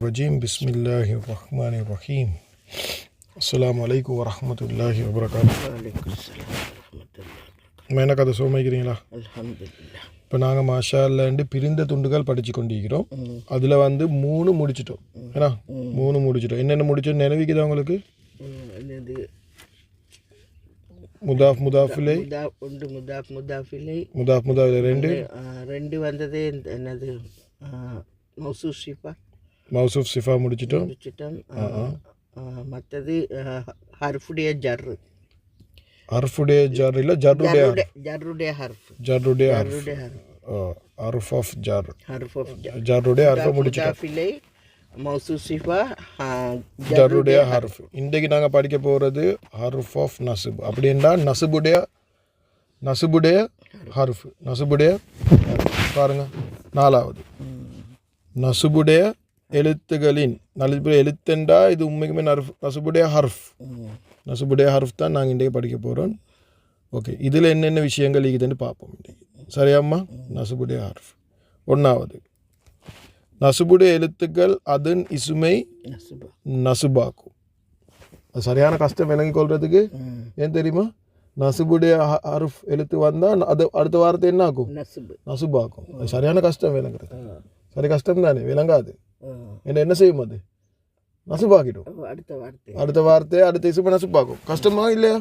Rajim Bismillahirrahmanirrahim. Assalamu alaikum warahmatullahi wabarakatuh. என்ன கதை சோமைக்கிறீங்களா? அல்ஹம்துலில்லாஹ். இப்போ நாங்கள் மாஷா அல்லாண்டு பிரிந்த துண்டுகள் படித்து கொண்டிருக்கிறோம். அதில் வந்து 3 முடிச்சிட்டோம். ஏன்னா 3 முடிச்சிட்டோம். என்னென்ன முடிச்சோம் நினைவிக்குதா உங்களுக்கு? முதாஃபிலை முதாஃபிலை ரெண்டு வந்தது என்னது மௌசூஃப் சிஃபா முடிச்சிட்டோம். மற்றது ஹர்ஃபுடைய ஜர்ரு ஹர்ஃபுடைய ஜர் இல்லை ஜர்ருடைய ஜர்ருடைய ஹர்ஃப் ஆஃப் ஜர் ஹர்ஃப் ஆஃப் ஜர்ருடைய ஹர்ஃப் முடிச்சிட்டோம். மௌசூஃப் சிஃபா ஜர்ருடைய ஹர்ஃப். இன்றைக்கு நாங்கள் படிக்க போகிறது ஹர்ஃப் ஆஃப் நசுப். அப்படின்னா நசுபுடைய ஹர்ஃப். நசுபுடைய பாருங்க, 4வது நசுபுடைய எழுத்துகளின் எழுத்துண்டா இது உண்மைக்குமே நசுபுடைய ஹர்ஃப். நசுபுடைய ஹர்ஃப் தான் நாங்கள் இன்றைக்கு படிக்க போகிறோம். ஓகே, இதில் என்னென்ன விஷயங்கள் இருக்குதுன்னு பார்ப்போம் இன்றைக்கு. சரியாம்மா? நசுபுடைய ஹர்ஃப் 1வது நசுபுடைய எழுத்துக்கள் அதன் இசுமை நசுபாக்கும். அது சரியான கஷ்டம் விளங்கி கொள்றதுக்கு. ஏன் தெரியுமா? நசுபுடைய ஹர்ஃப் எழுத்து வந்தால் அது அடுத்த வார்த்தை என்ன ஆக்கும்? நசுபாக்கும். அது சரியான கஷ்டம் விளங்குறது. சரி, கஷ்டம் தானே, விளங்காது. என்ன செய்யும்? அது நசுபாக்கிடும். அடுத்த வார்த்தை அடுத்த இசுமை நசுபாக்கும். கஷ்டமா இல்லையா?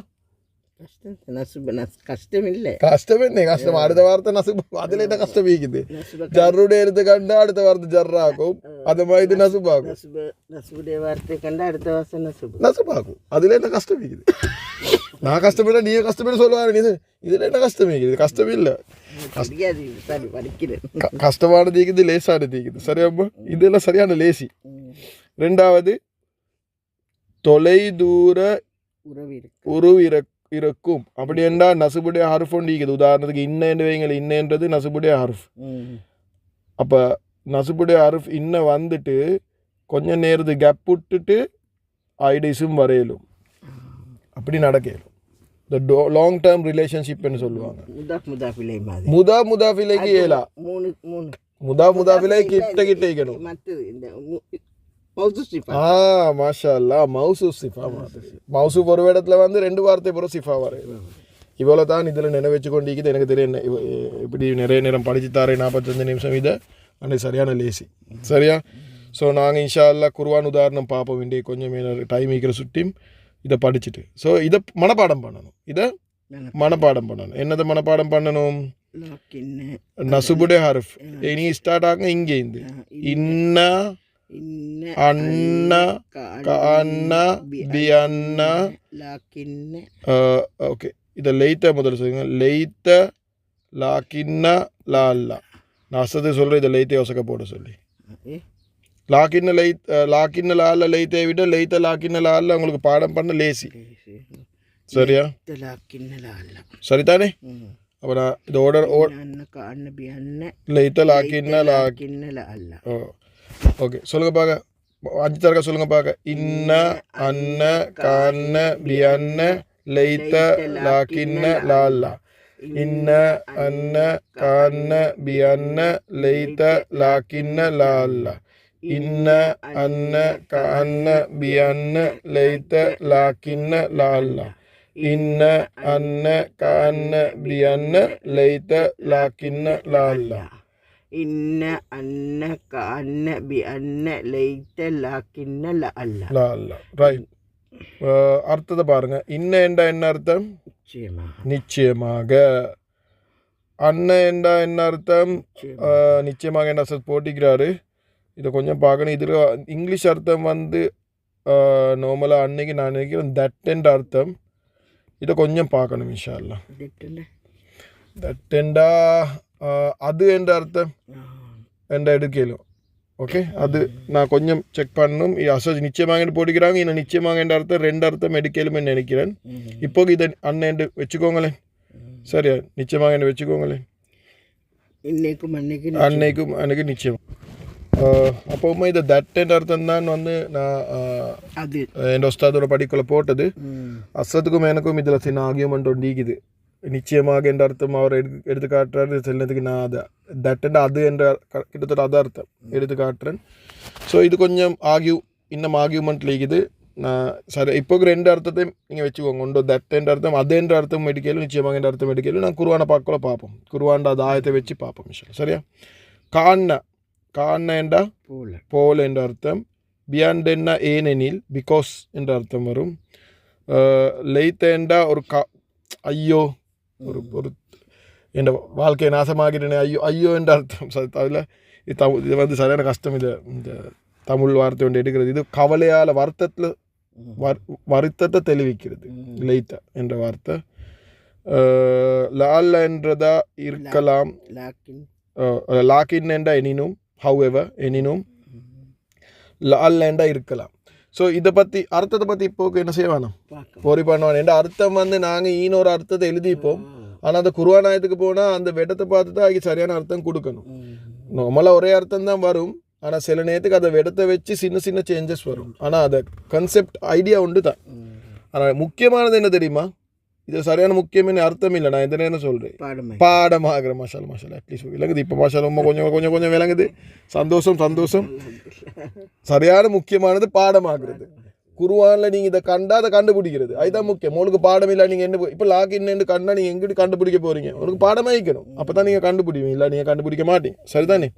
கஷ்டம் இல்லை, கஷ்டம். அடுத்த வார்த்தை நசுபாக்கும். அதுல என்ன கஷ்டம் இருக்குது? ஜர்ருடைய எழுத்து கண்டா அடுத்த வார்த்தை ஜர்ராக்கும். அது மாதிரி இது நசுபாக்கும். நசுபுடைய வார்த்தை கண்டா அடுத்த வார்த்தை நசுபாக்கும். அதுல என்ன கஷ்டம் இருக்குது? நான் கஷ்டப்பட நீ கஷ்டப்பட சொல்லுவாரு. இதுல என்ன கஷ்டம் இருக்குது? கஷ்டம் இல்லை, கஷ்டமானது இருக்குது, லேசானது இருக்குது. சரியாம்மா? இதெல்லாம் சரியான லேசி. 2வது தொலை தூர உறவு இருக்கும். அப்படி என்றால் நசுபுடைய ஹர்ஃப் ஒன்று இருக்குது. உதாரணத்துக்கு இன்ன வைங்கள். இன்னன்றது நசுபுடைய ஹர்ஃப். அப்போ நசுபுடைய ஹர்ஃப் இன்ன வந்துட்டு கொஞ்சம் நேரத்துக்கு கேப் விட்டுட்டு ஐடிஸும் வரையலும். அப்படி நடக்கலும். இந்த லாங் டேர்ம் ரிலேஷன்ஷிப்னு சொல்லுவாங்க. முதாஃபிலைக்கு ஏலா முதாஃபிலை கிட்ட இருக்கணும். மாஷா அல்லாஹ். மௌசூஃப் சிஃபா. மௌசூஃப் ஒரு இடத்துல வந்து 2 வார்த்தை பிறகு சிஃபா வரையும். இவ்வளோ தான் இதில் நினைவச்சு கொண்டிருக்குது. எனக்கு தெரியும் இப்படி நிறைய நேரம் படிச்சு தாரேன். 45 நிமிஷம் இதை அன்றைக்கு சரியான லேசி. சரியா? ஸோ நாங்கள் இன்ஷா அல்லாஹ் குர்ஆன் உதாரணம் பார்ப்போம். இன்றைக்கு கொஞ்சம் டைம் இருக்கிற சுட்டியும் இதை படிச்சுட்டு இதை மனப்பாடம் பண்ணணும். என்னதை மனப்பாடம் பண்ணணும்? நசுபுடைய ஹர்ஃப் இனி ஸ்டார்ட் ஆகுங்க இங்கே இருந்து. இன்ன அண்ண கண்ண பியண்ண. ஓகே, இதை லைத்த முதல்ல சொல்லுங்க. லைத்த லாக்கின்ன லால்லா. நான் அசத்து சொல்கிறேன். இதை லைத்தை யோசக்க போட சொல்லி. லாக்கின்ன லால்ல லைத்தை விட லைத்த லாக்கின்ன லால்ல உங்களுக்கு பாடம் பண்ண லேசி. சரியா? சரிதானே? அப்போ நான் இதோட லைத்த லாக்கின்ன லாக்கின்ன. ஓகே, சொல்லுங்க பாக்க. 5 தடவை சொல்லுங்க பாக்க. இன்ன அன்ன கண்ண பியன்ன லைத்த லாக்கின்ன லால்லா. இன்ன அன்ன கண்ண பியன்ன லைத்த லாக்கின்ன லால்லா. இன்ன அன்ன கண்ண பியன்ன லைத்த லாக்கின்ன லால்லா. இன்ன அன்ன கண்ண பியன்ன லைத்த லாக்கின்ன லால்லா. இன்ன அன்ன கஅன்ன பிஅன்ன லைத்த லாக்கின்ன லஅல்ல. ரைட். அர்த்தத்தை பாருங்க. இன்ன என்றா என்ன அர்த்தம்? நிச்சயமாக. அன்ன என்றா என்ன அர்த்தம்? நிச்சயமாக என்ன போட்டிக்கிறாரு. இதை கொஞ்சம் பார்க்கணும். இதில் இங்கிலீஷ் அர்த்தம் வந்து நார்மலாக அன்னைக்கு நான் நினைக்கிறேன் தட் என்ற அர்த்தம். இதை கொஞ்சம் பார்க்கணும் இன்ஷா அல்லாஹ். தட் என்றா அது என்ற அர்த்தம் என்ற எடுக்கலும். ஓகே, அது நான் கொஞ்சம் செக் பண்ணணும். அசோஜ் நிச்சயமாக போட்டிக்கிறாங்க. இன்னும் நிச்சயமாக என்ற அர்த்தம் 2 அர்த்தம் எடுக்கலுமே நினைக்கிறேன். இப்போ இதை அண்ணன் வச்சுக்கோங்களேன். சரியா? நிச்சயமாக என்ன வச்சுக்கோங்களேன். அன்னைக்கும் அன்னைக்கு நிச்சயம். அப்போவுமே இதை தட் என்ற அர்த்தம் தான் வந்து நான் என் உஸ்தாதோட படிக்குள்ள போட்டது. அசத்துக்கும் எனக்கும் இதில் சின்ன ஆகியமெண்ட் ஒன்று இருக்குது. நிச்சயமாக என்ற அர்த்தம் அவர் எடுத்து காட்டுறாரு. சிலதுக்கு நான் அதை தட் அது என்ற கிட்டத்தட்ட அது அர்த்தம் எடுத்து காட்டுறேன். ஸோ இது கொஞ்சம் இன்னும் ஆர்கியூமெண்ட் இருக்குது. நான் சரி இப்போக்கு 2 அர்த்தத்தையும் நீங்கள் வச்சுக்கோங்க. ஒன்று தட் என்ற அர்த்தம் அது என்ற அர்த்தம் எடுக்கலும் நிச்சயமாக என்ற அர்த்தம் எடுக்கலும் நான் குருவான பார்க்கல பார்ப்போம். குருவாண்ட அது ஆயத்தை வச்சு பார்ப்போம் விஷயம் சரியா. காண்ண என்றா போல என்ற அர்த்தம். பியாண்ட் என்ன ஏனெனில் பிகாஸ் என்ற அர்த்தம் வரும். லெய்த்த என்றா ஒரு ஐயோ ஒரு என் வாழ்க்கையை நாசமாகிறேனே ஐயோ என்ற அர்த்தம். அதில் இது வந்து சரியான கஷ்டம். இந்த தமிழ் வார்த்தை ஒன்று எடுக்கிறது. இது கவலையால் வருத்தத்தை தெளிவிக்கிறது. லைத்த என்ற வார்த்தை. லால் என்றதா இருக்கலாம். லாக்கின் என்றா எனினும் ஹவெவர் எனினும் லால் என்றா இருக்கலாம். ஸோ இதை பற்றி அர்த்தத்தை பற்றி இப்போக்கு என்ன செய்வானோ பொறி பண்ணுவான். என்ற அர்த்தம் வந்து நாங்கள் ஈனொரு அர்த்தத்தை எழுதிப்போம். ஆனால் அந்த குர்ஆனாயத்துக்கு போனால் அந்த வெட்டத்தை பார்த்து தான் அதுக்கு சரியான அர்த்தம் கொடுக்கணும். நார்மலாக ஒரே அர்த்தம் தான் வரும். ஆனால் சில நேரத்துக்கு அதை வெடத்தை வச்சு சின்ன சேஞ்சஸ் வரும். ஆனால் அதை கன்செப்ட் ஐடியா உண்டு தான். ஆனால் முக்கியமானது என்ன தெரியுமா, இது சரியான முக்கியமான அர்த்தம் இல்லை. நான் எந்த நேரம் சொல்கிறேன் பாடமாகிற மசாலா அட்லீஸ்ட் விளங்குது. இப்போ மசாலா கொஞ்சம் விளங்குது. சந்தோஷம். சரியான முக்கியமானது பாடமாகிறது. குர்ஆனில் நீங்கள் இதை கண்டா அதை கண்டுபிடிக்கிறது அதுதான் முக்கியம். உங்களுக்கு பாடம் இல்லை. நீங்கள் என்ன இப்போ லாக் இன்னும் கண்டா நீங்கள் எங்கிட்டு கண்டுபிடிக்க போகிறீங்க. உங்களுக்கு பாடமாகிக்கணும். அப்போ தான் நீங்கள் கண்டுபிடிப்பீங்க. இல்லை நீங்கள் கண்டுபிடிக்க மாட்டீங்க. சரிதானே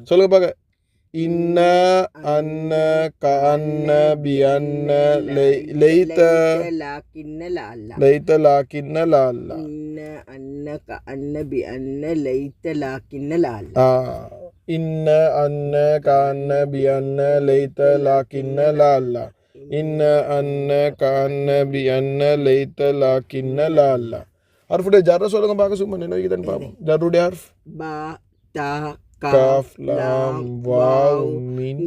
சொல்லுங்க பார்க்க. இன்ன அன்ன கஅன்ன பிஅன்ன லைத லாக்கின்ன லஅல்ல இன்ன அன்ன கஅன்ன பிஅன்ன லைத லாக்கின்ன லஅல்ல இன்ன அன்ன கஅன்ன பிஅன்ன லைத லாக்கின்ன லஅல்ல இன்ன அன்ன கஅன்ன பிஅன்ன லைத லாக்கின்ன லஅல்ல. ஹர்ஃபுடைய ஜர்ர சொல்லுங்க பார்க்க. சும்மா நினைவுக்கு தான் பார்ப்போம். ஜர்ருடைய ஹர்ஃப் பா தா காஃப் லாம் வாவ் மின்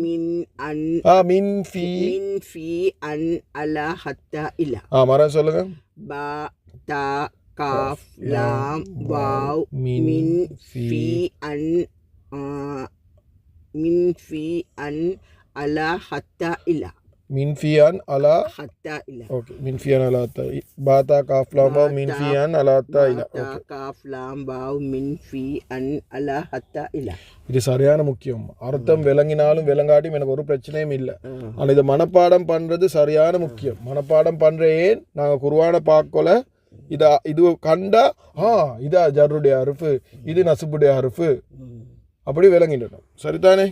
ஃபி அன் அலா ஹத்தா இலா. மர சொல்லுங்க. பா தா காஃப் லாம் வாவ் மின் ஃபி அன் அலா ஹத்தா இலா. மின்ஃபியான் அலா ஹத்தா இலா. ஓகே மின்ஃபியான் அலா ஹத்தா. பாதா காஃப் லாம் வாவ் மின்ஃபியான் அலா ஹத்தா இலா. ஓகே காஃப் லாம் வாவ் மின்ஃபியான் அலா ஹத்தா இலா. இது சரியான முக்கியம். அர்த்தம் விளங்கினாலும் விளங்காட்டியும் எனக்கு ஒரு பிரச்சனையும் இல்லை. ஆனால் இதை மனப்பாடம் பண்ணுறது சரியான முக்கியம். மனப்பாடம் பண்ணுறேன் நாங்கள் குர்ஆனை பார்க்கல. இது கண்டா இதா ஜர்ருடைய ஹர்ஃபு, இது நசுபுடைய ஹர்ஃபு அப்படி விளங்கிடணும். சரிதானே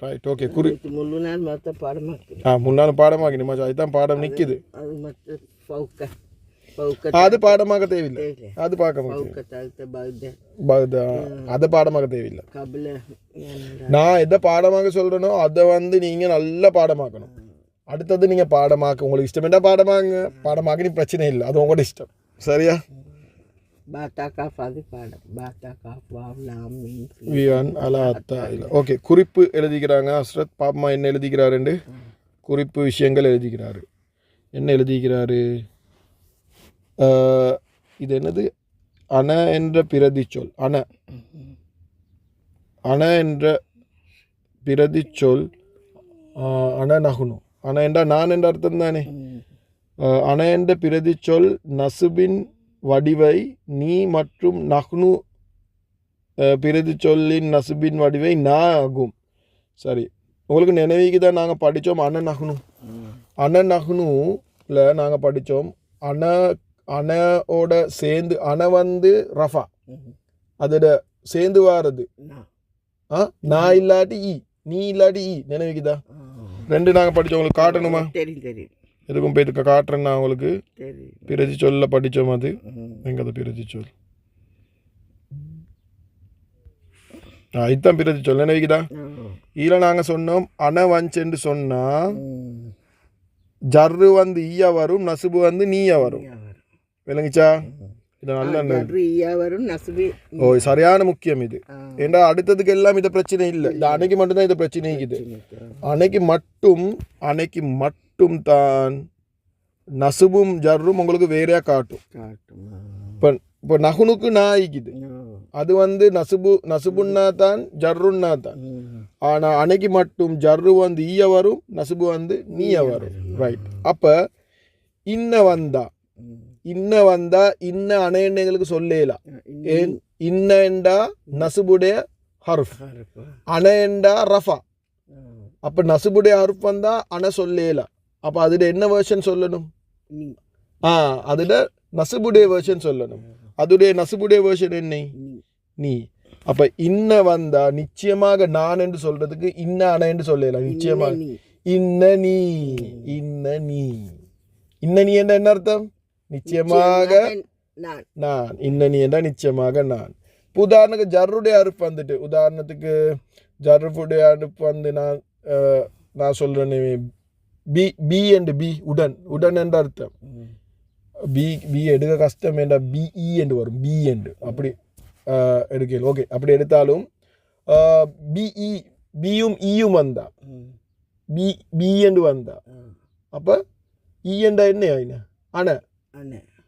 ரைட் ஓகே. முழு நாள் மொத்த பாடமாக்கி முன்னாலும் பாடமாக்கி மச்சா அதுதான் பாடம் நிற்கிது. அது மற்ற அது பாடமாக தேவையில்லை. அது பார்க்க அதை பாடமாக தேவையில்லை. நான் எதை பாடமாக சொல்றேனோ அதை வந்து நீங்க நல்லா பாடமாக்கணும். அடுத்தது நீங்க பாடமாக்க உங்களுக்கு இஷ்டமேட்டா பாடமாங்க. பாடமாக்க பிரச்சனை இல்லை. அது உங்களோட இஷ்டம். சரியா. ஓகே குறிப்பு எழுதிக்கிறாங்க. அஸ்ரத் பாப்பமா என்ன எழுதிக்கிறாரு? குறிப்பு விஷயங்கள் எழுதிக்கிறாரு. என்ன எழுதிக்கிறாரு? இது என்னது? அன என்ற பிரதி சொல். அன என்ற பிரதி சொல் அன நகுனு. அன என்றா நான் என்ற அர்த்தம் தானே. அன என்ற பிரதி சொல் நசுபின் வடிவை நீ மற்றும் நஹ்னு பிரதி சொல்லின் நசுபின் வடிவை நான் ஆகும். சரி உங்களுக்கு நினைவுக்கு தான் நாங்கள் படித்தோம் அன நஹ்னு. அன நஹ்னுல நாங்கள் படித்தோம் அனோட சேர்ந்து அன வந்து ரஃபா அதோட சேர்ந்து வாரது நான் இல்லாட்டி நீ இல்லாட்டி நினைவுக்குதா? 2 நாங்கள் படித்தோம். உங்களுக்கு காட்டணுமா? தெரியும். எதுக்கும் போய் காட்டுறேன் நான் உங்களுக்கு. பிரதி சொல்ல படித்தோம். அது எங்க அது பிரதி சொல்? இதுதான் பிரதி சொல். நினைவுக்குதா? இதில் நாங்கள் சொன்னோம் அன வஞ்சென்று சொன்னால் ஜர்ரு வந்து ஈயா வரும், நசுபு வந்து நீயா வரும். விளங்கிச்சா? இது நல்ல சரியான முக்கியம் இது. ஏண்டா அடுத்ததுக்கு எல்லாம் இதை பிரச்சனை இல்லை. இது அன்னைக்கு மட்டும்தான் இதை பிரச்சனை இருக்குது. அன்னைக்கு மட்டும் தான் நசுபும் ஜர்ரும் உங்களுக்கு வேறையா காட்டும். இப்போ நகுனுக்கு நான் ஆயிக்குது. அது வந்து நசுபுன்னா தான் ஜர்ருன்னா தான். ஆனால் அன்னைக்கு மட்டும் ஜர்ரு வந்து ஈய வரும், நசுபு வந்து நீய வரும். ரைட். அப்போ இன்ன வந்தா இன்ன வந்தா இன்ன அணைன்னு எங்களுக்கு சொல்லலாம். ஏன் இன்னண்டா நசுபுடைய ஹர்ஃப், அணைண்டா ரஃபா. அப்ப நசுபுடைய ஹர்ஃப் வந்தா அணை சொல்லலாம். அப்ப அதுட என்ன வெர்ஷன் சொல்லணும்? அதுட நசுபுடைய வெர்ஷன் சொல்லணும். அதுடைய நசுபுடைய வெர்ஷன் என்ன? நீ. அப்ப இன்ன வந்தா நிச்சயமாக நான் என்று சொல்றதுக்கு இன்ன அணை என்று சொல்லலாம். நிச்சயமாக இன்ன நீ, இன்ன நீ. இன்ன நீ என்ற என்ன அர்த்தம்? நிச்சயமாக நான். இன்ன நீ என்றா நிச்சயமாக நான். இப்போ உதாரணத்துக்கு ஜர்ருடைய அறுப்பு வந்துட்டு, உதாரணத்துக்கு ஜர்ருடைய அறுப்பு வந்து நான் சொல்றேன் பி பி அண்ட் பி உடன், உடன் என்ற அர்த்தம். பி பி எடுக்க கஷ்டம் என்ற பிஇ என்று வரும், பி என்று அப்படி எடுக்கல. ஓகே, அப்படி எடுத்தாலும் பிஇ பியும் ஈயும் வந்தா, பி பி என்று வந்தா அப்ப ஈ என்ற என்ன ஆயின? அணை.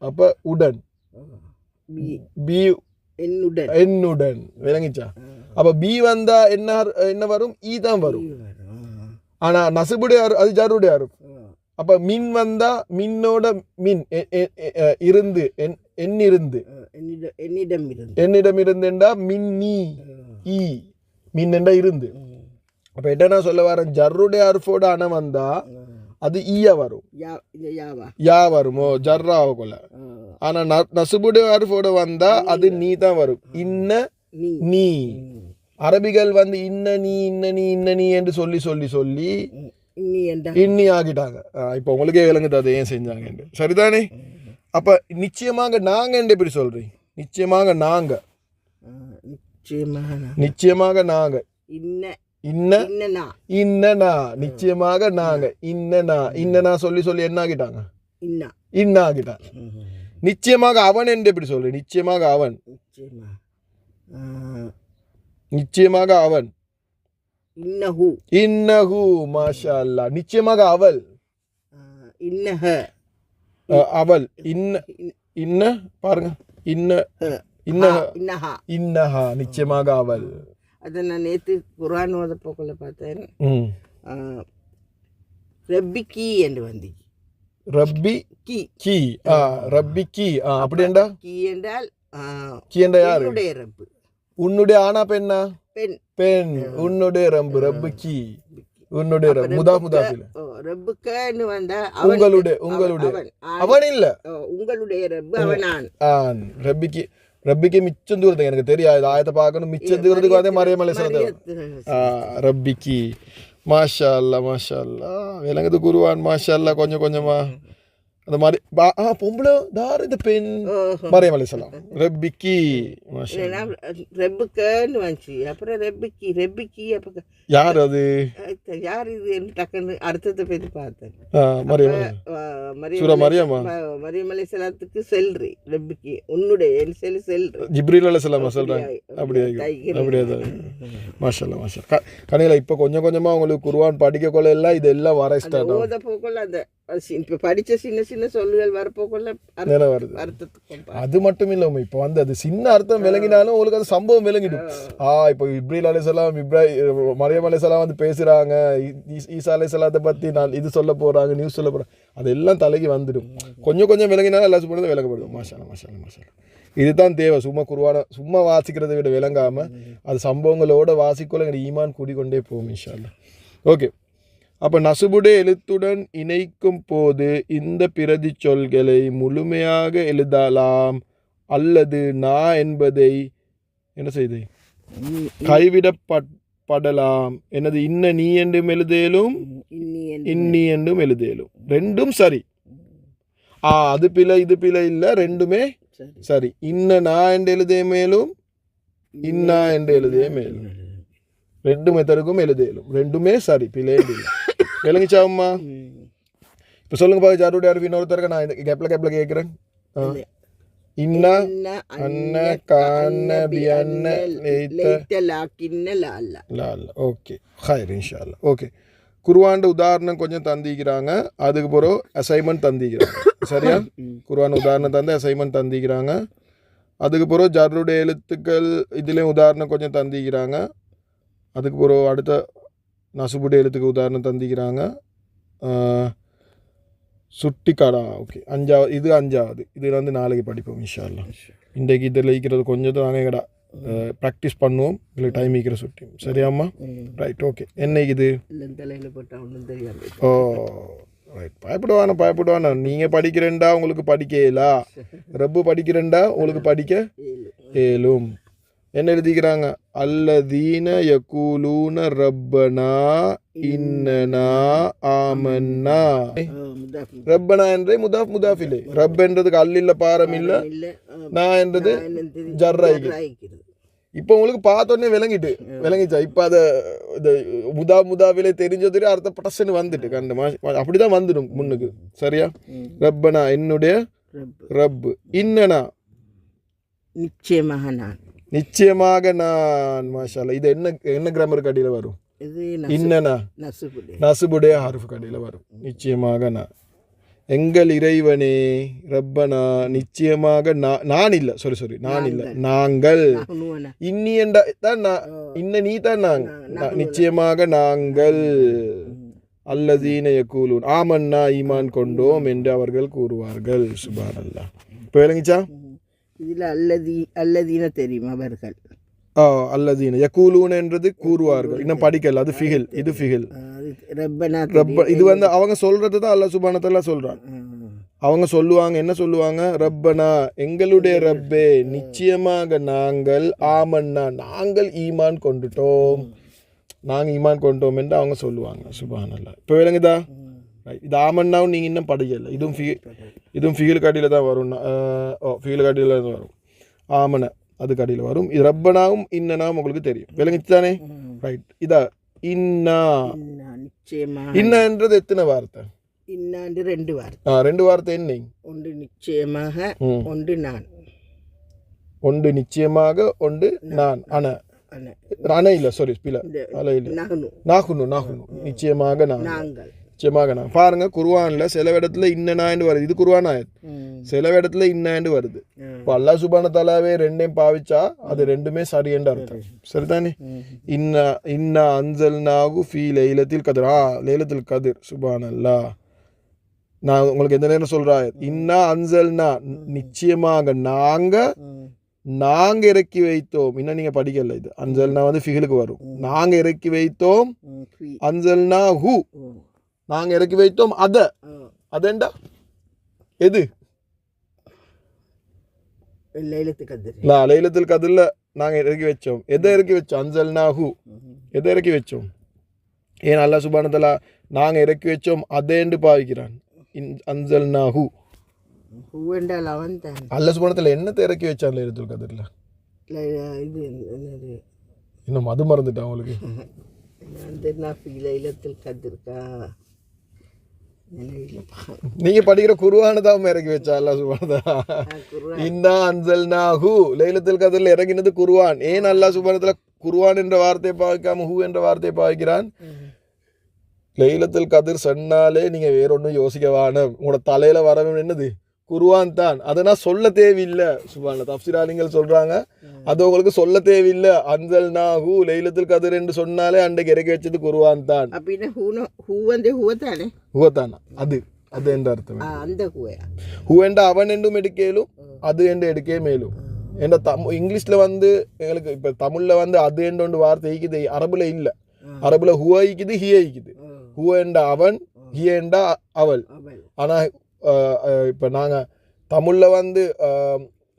அப்ப உடன், பி என்னுடன். விளங்கிச்சா? அப்ப பி வந்தா என்ன வரும்? ஈ தான் வரும். ஆனா நசுபுடைய அது ஜருடைய அருப். அப்ப மின் வந்தா மின்னோட மின் இருந்து என்னிருந்து என்னிடம் இருந்துண்டா மின் நீ ஈ மின் என்றா இருந்து. அப்ப என்ன சொல்ல வரேன்? ஜர்ருடைய அருஃபோட அணை வந்தா அது ஈயா வரும், யா வருமோ ஜர்ராவ கொள்ள. ஆனா நசுபுடைய அருஃபோட வந்தா அது நீ தான் வரும், இன்ன நீ. அரபிகள் வந்து இன்ன நீ இன்ன நீ இன்ன நீ என்று சொல்லி சொல்லி சொல்லி இன்னி ஆகிட்டாங்க. இப்போ உங்களுக்கே விளங்குது அது ஏன் செஞ்சாங்க. சரிதானே? அப்ப நிச்சயமாக நாங்க என்று எப்படி சொல்றீங்க? நிச்சயமாக நாங்க, நிச்சயமாக நாங்க, இன்னனா நிச்சயமாக நாங்க, இன்னனா சொல்லி சொல்லி என்ன ஆகிட்டாங்க? இன்ன ஆகிட்டாங்க. நிச்சயமாக அவன் என்று எப்படி சொல்ற? நிச்சயமாக அவன், நிச்சயமாக அவன். இன்னஹு மாஷா அல்லாஹ். நிச்சயமாக அவள், இன்னஹ அவள், இன்ன பாருங்க, இன்னஹா நிச்சயமாக அவள். அதை நான் நேற்று குர்ஆன் ஓத போக்குள்ள பார்த்தேன். ரப்பிக்கி என்று வந்து ரப்பி கி கி ரப்பி கி அப்படிண்டா கி என்றால் கி என்ற யாரு? ரப்பு. உன்னுடைய ஆனா பெண்ணா? பெண். பெண். உன்னுடைய ரப்பு, ரப்பு கி, உன்னுடைய ரப்பு. முதாஃபில் ரப்புக்கன்னு வந்தா உங்களுடைய, உங்களுடைய அவன் இல்ல, உங்களுடைய ரப்பு அவனான். ரப்பிக்கு ரப்பிக்கு மிச்சம் தூரத்துக்கு எனக்கு தெரியாது, ஆயத்தை பார்க்கணும். மிச்சம் தூரத்துக்கு அதே மரியம் அலைஹிஸ்ஸலாம் ரப்பிக்கு. மாஷா அல்லா மாஷா அல்லா. விளங்குது குருவான் மாஷா அல்லா. கொஞ்சம் கொஞ்சமா அந்த மாதிரி பொம்பளை தார் இந்த பெண் மரியம் அலைஹிஸ்ஸலாம் ரப்பிக்கு மாஷா. ரப்புக்கன்னு வந்துச்சு. அப்புறம் ரப்பிக்கு ரப்பிக்கு அப்ப யார் அது? யார் இது? டக்குன்னு அர்த்தத்தை பற்றி பார்த்தேன். மரியம் அலைஹிஸ்ஸலாத்துக்கு செல்றி ரப்பிக்கு உன்னுடைய செல்றி ஜிப்ரீல் அலைஹிஸ்ஸலாம் சொல்றாங்க. அப்படியே அப்படியே மாஷா அல்லாஹ் மாஷா. கணில இப்போ கொஞ்சம் கொஞ்சமா உங்களுக்கு குர்ஆன் படிக்க கொள்ள எல்லாம் இதெல்லாம் வர ஸ்டார்ட் ஆகும். ஓத போக்குள்ள அந்த இப்ப படிச்ச சின்ன சின்ன சொல்லுகள் வரப்போக்குள்ள அர்த்தத்துக்கு. அது மட்டும் இல்லாம இப்ப வந்து அது சின்ன அர்த்தம் விளங்கினாலும் உங்களுக்கு அது சம்பவம் விளங்கிடும். இப்போ இப்ராஹிம் அலைஹிஸ்ஸலாம் மரியம் அலைஹிஸ்ஸலாம் வந்து பேசுறாங்க, ஈசா அலைஹிஸ்ஸலாத்தை பத்தி நான் இது சொல்ல போறாங்க, நியூஸ் சொல்ல போறாங்க, அதெல்லாம் தலைக்கு வந்துடும். கொஞ்சம் கொஞ்சம் விளங்கினாலும் எல்லாம் சும்மா விளங்கப்படும். மாஷா மாஷா மாஷா. இதுதான் தேவை. சும்மா குர்ஆனை சும்மா வாசிக்கிறதை விட விளங்காம அது சம்பவங்களோட வாசிக்கொள்ள எங்களுக்கு ஈமான் கூடிக்கொண்டே போகும் இன்ஷா அல்லாஹ். ஓகே, அப்போ நசுபுடைய எழுத்துடன் இணைக்கும் போது இந்த பிரதி சொல்களை முழுமையாக எழுதலாம் அல்லது நான் என்பதை என்ன செய்து கைவிடப்படலாம். எனது இன்ன நீ என்றும் எழுதலும் இன்னி என்றும் எழுதலும், ரெண்டும் சரி. அது பிழை இது பிழை இல்லை, ரெண்டுமே சரி. இன்ன நான் என்று எழுதே மேலும் இன்னா என்று எழுதே மேலும், ரெண்டு மெத்தடுக்கும் எழுதலும், ரெண்டுமே சரி, பிழை இல்லை. விளங்கிச்சாம்மா? இப்போ சொல்லுங்க பாரு ஜாருடைய அருவி இன்னொருத்தருக்கு நான் கேப்ல கேட்குறேன். இன்ன அன்ன கான்ன பியன்ன லைத்த லாக்கின்ன லால்ல லால்ல. ஓகே ஹைர் இன்ஷா அல்லாஹ். ஓகே, குர்ஆன் உதாரணம் கொஞ்சம் தந்திக்கிறாங்க, அதுக்கு பிறகு அசைன்மெண்ட் தந்திக்கிறாங்க. சரியா? குர்ஆன் உதாரணம் தந்து அசைன்மெண்ட் தந்திக்கிறாங்க. அதுக்கு பிறகு ஜர்ருடைய எழுத்துக்கள் இதுலேயும் உதாரணம் கொஞ்சம் தந்திக்கிறாங்க. அதுக்கு பிறகு அடுத்த நசுபுடைய எழுத்துக்கு உதாரணம் தந்திக்கிறாங்க. சுட்டிக்காடா ஓகே அஞ்சாவது இது அஞ்சாவது இதில் வந்து நாளைக்கு படிப்போம் இன்ஷா அல்லாஹ். இன்றைக்கு இதில் இருக்கிறது கொஞ்சம் நாங்கள் கடா ப்ராக்டிஸ் பண்ணுவோம் இதில் டைம் இருக்கிற சுட்டி சரியாம்மா ரைட் ஓகே என்னைக்கு இது தலையில் போட்டால் ஒன்றும் தெரியாது. ஓ ரைட் பயப்படுவானா நீங்கள் படிக்கிறேன்டா உங்களுக்கு படிக்கலா ரப்பு படிக்கிறேன்டா உங்களுக்கு படிக்க ஏலும் என்ன எழுதிக்கிறாங்க அல்லதீன யகூலூன ரப்பனா இன்னனா ஆமன்னா ரப்பனா என்றே முதாஃப் முதாஃபிலே ரப் என்றதுக்கு அல்லில்ல பாரம் இல்ல நான் என்றது ஜர்ராய்க்கு இப்போ உங்களுக்கு பார்த்தோன்னே விளங்கிச்சா இப்போ அதை இந்த முதாவிலே தெரிஞ்சது அர்த்த பட்டசன்னு வந்துட்டு கண்ட அப்படிதான் வந்துடும் முன்னுக்கு சரியா ரப்பனா என்னுடைய ரப்பு இன்னனா நிச்சயமாக நான் மாஷால்லா இது என்ன கிராமருக்கு அடியில் வரும் இன்னனா நசுபுடைய ஹர்ஃபுக்கு அடியில் வரும் நிச்சயமாக நான் எங்கள் இறைவனே ரப்பனா நிச்சயமாக நான் இல்லை சாரி நான் இல்லை நாங்கள் இன்னி என்றா தான் இன்ன நீ தான் நாங்கள் நிச்சயமாக நாங்கள் அல்லதீன யகூலூன் ஆமன்னா ஈமான் கொண்டோம் என்று அவர்கள் கூறுவார்கள் சுப்ஹானல்லாஹ். இப்போ விளங்கிச்சா இதில் அல்லதீன தெரியும் அவர்கள் அல்லதீன யகூலூன் என்றது கூறுவார்கள் இன்னும் படிக்கல அது ஃபிஹில் இது ஃபிஹில் ரப்ப இது வந்து அவங்க சொல்றது தான் அல்லாஹ் சுப்ஹானஹு வ தஆலா சொல்றான். அவங்க சொல்லுவாங்க என்ன சொல்லுவாங்க ரப்பனா எங்களுடைய ரப்பே நிச்சயமாக நாங்கள் ஆமன்னா நாங்கள் ஈமான் கொண்டுட்டோம் என்று அவங்க சொல்லுவாங்க சுப்ஹானல்லாஹ். இப்போ விளங்குதா இது ஆமன்னாவும் நீங்கள் இன்னும் படிக்கல இதுவும் ஃபிஹில் கடியில் தான் வரும் ஃபிஹில் கடியில் தான் வரும் ஆமன அது கடியில் வரும் இது ரப்பனாவும் இன்னனாவும் உங்களுக்கு தெரியும் விளங்கிச்சு தானே ரைட் இதா இன்னா இன்னன்றது எத்தனை வார்த்தை இன்னாண்டு ரெண்டு வார்த்தை என்ன ஒன்று நிச்சயமாக ஒன்று நான் ஒன்று நிச்சயமாக ஒன்று நான் அன இல்ல சாரி பில அல இல்ல நாகுனு நிச்சயமாக நிச்சயமாக நான் பாருங்க குர்ஆன்ல சில இடத்துல இன்னனான்னு வருது இது குர்ஆன் ஆயத் சில இடத்துல இன்னாண்டு வருது இப்போ அல்லாஹ் சுப்ஹானஹு வ தஆலாவே ரெண்டையும் பாவிச்சா அது ரெண்டுமே சரியென்று அர்த்தம் சரிதானே இன்னா அன்சல்னாஹு ஃபீ லைலத்தில் கத்ர் லைலத்துல் கத்ர் சுப்ஹானல்லாஹ். நான் உங்களுக்கு எந்த நேரம் சொல்ற இன்னா அன்சல்னா நிச்சயமாக நாங்க இறக்கி வைத்தோம் இன்னும் நீங்க படிக்கல இது அன்சல்னா வந்து ஃபிஹிலுக்கு வரும் நாங்க இறக்கி வைத்தோம் அன்சல்னா ஹூ நாங்க இறக்கி வைத்தோம் அதேண்டா எது லைலத்துல் கத்ர்ல நாங்க இறக்கி வச்சோம் எதை இறக்கி வச்சோம் அன்சல்னா ஹூ எதை இறக்கி வச்சோம் ஏன் அல்லாஹ் சுப்ஹானஹு வ தஆலா நாங்க இறக்கி வச்சோம் அதேண்டு பாவிக்கிறான் அன்சல்னா ஹூ அல்லாஹ் சுப்ஹானஹு வ தஆலா என்னத்தை இறக்கி வச்சான் லைலத்துல் கத்ர்ல இன்னும் அது மறந்துட்டான் உங்களுக்கு நீங்க படிக்கிற குர்ஆனை தான் இறக்கி வச்சா அல்லாஹ் சுப்ஹானஹு வ தஆலா இன்னா அன்சல்னாஹு லைலத்துல் கத்ர்ல இறங்கினது குர்ஆன் ஏன் அல்லாஹ் சுப்ஹானஹு வ தஆலா குர்ஆன் என்ற வார்த்தையை பாவிக்காம ஹூ என்ற வார்த்தையை பாவிக்கிறான் லைலத்துல் கத்ர் சொன்னாலே நீங்க வேற ஒன்றும் யோசிக்க வேணாம் உங்களோட தலையில வர என்னது குர்ஆன் தான் அதனால் சொல்ல தேவையில்லை சுப்ஹானல்லாஹ் தஃப்சீராளிகள் சொல்றாங்க அது உங்களுக்கு சொல்ல தேவையில்லை அன்சல்னாஹு லைலத்துல் கத்ர் என்று சொன்னாலே அன்றைக்கு இறக்கி வச்சது குர்ஆன் தான் ஹுவதானா அது என்ற அர்த்தம் ஹூ என்ற அவன் என்றும் எடுக்கலும் அது என்று எடுக்கே மேலும் என்ற இங்கிலீஷ்ல வந்து எங்களுக்கு இப்போ தமிழ்ல வந்து அது என்ற ஒன்று வார்த்தை ஈக்குது அரபுல இல்லை அரபுல ஹுவ ஈக்குது ஹிய ஈக்குது ஹூ என்ற அவன் ஹிய என்ற அவள் ஆனால் இப்போ நாங்கள் தமிழில் வந்து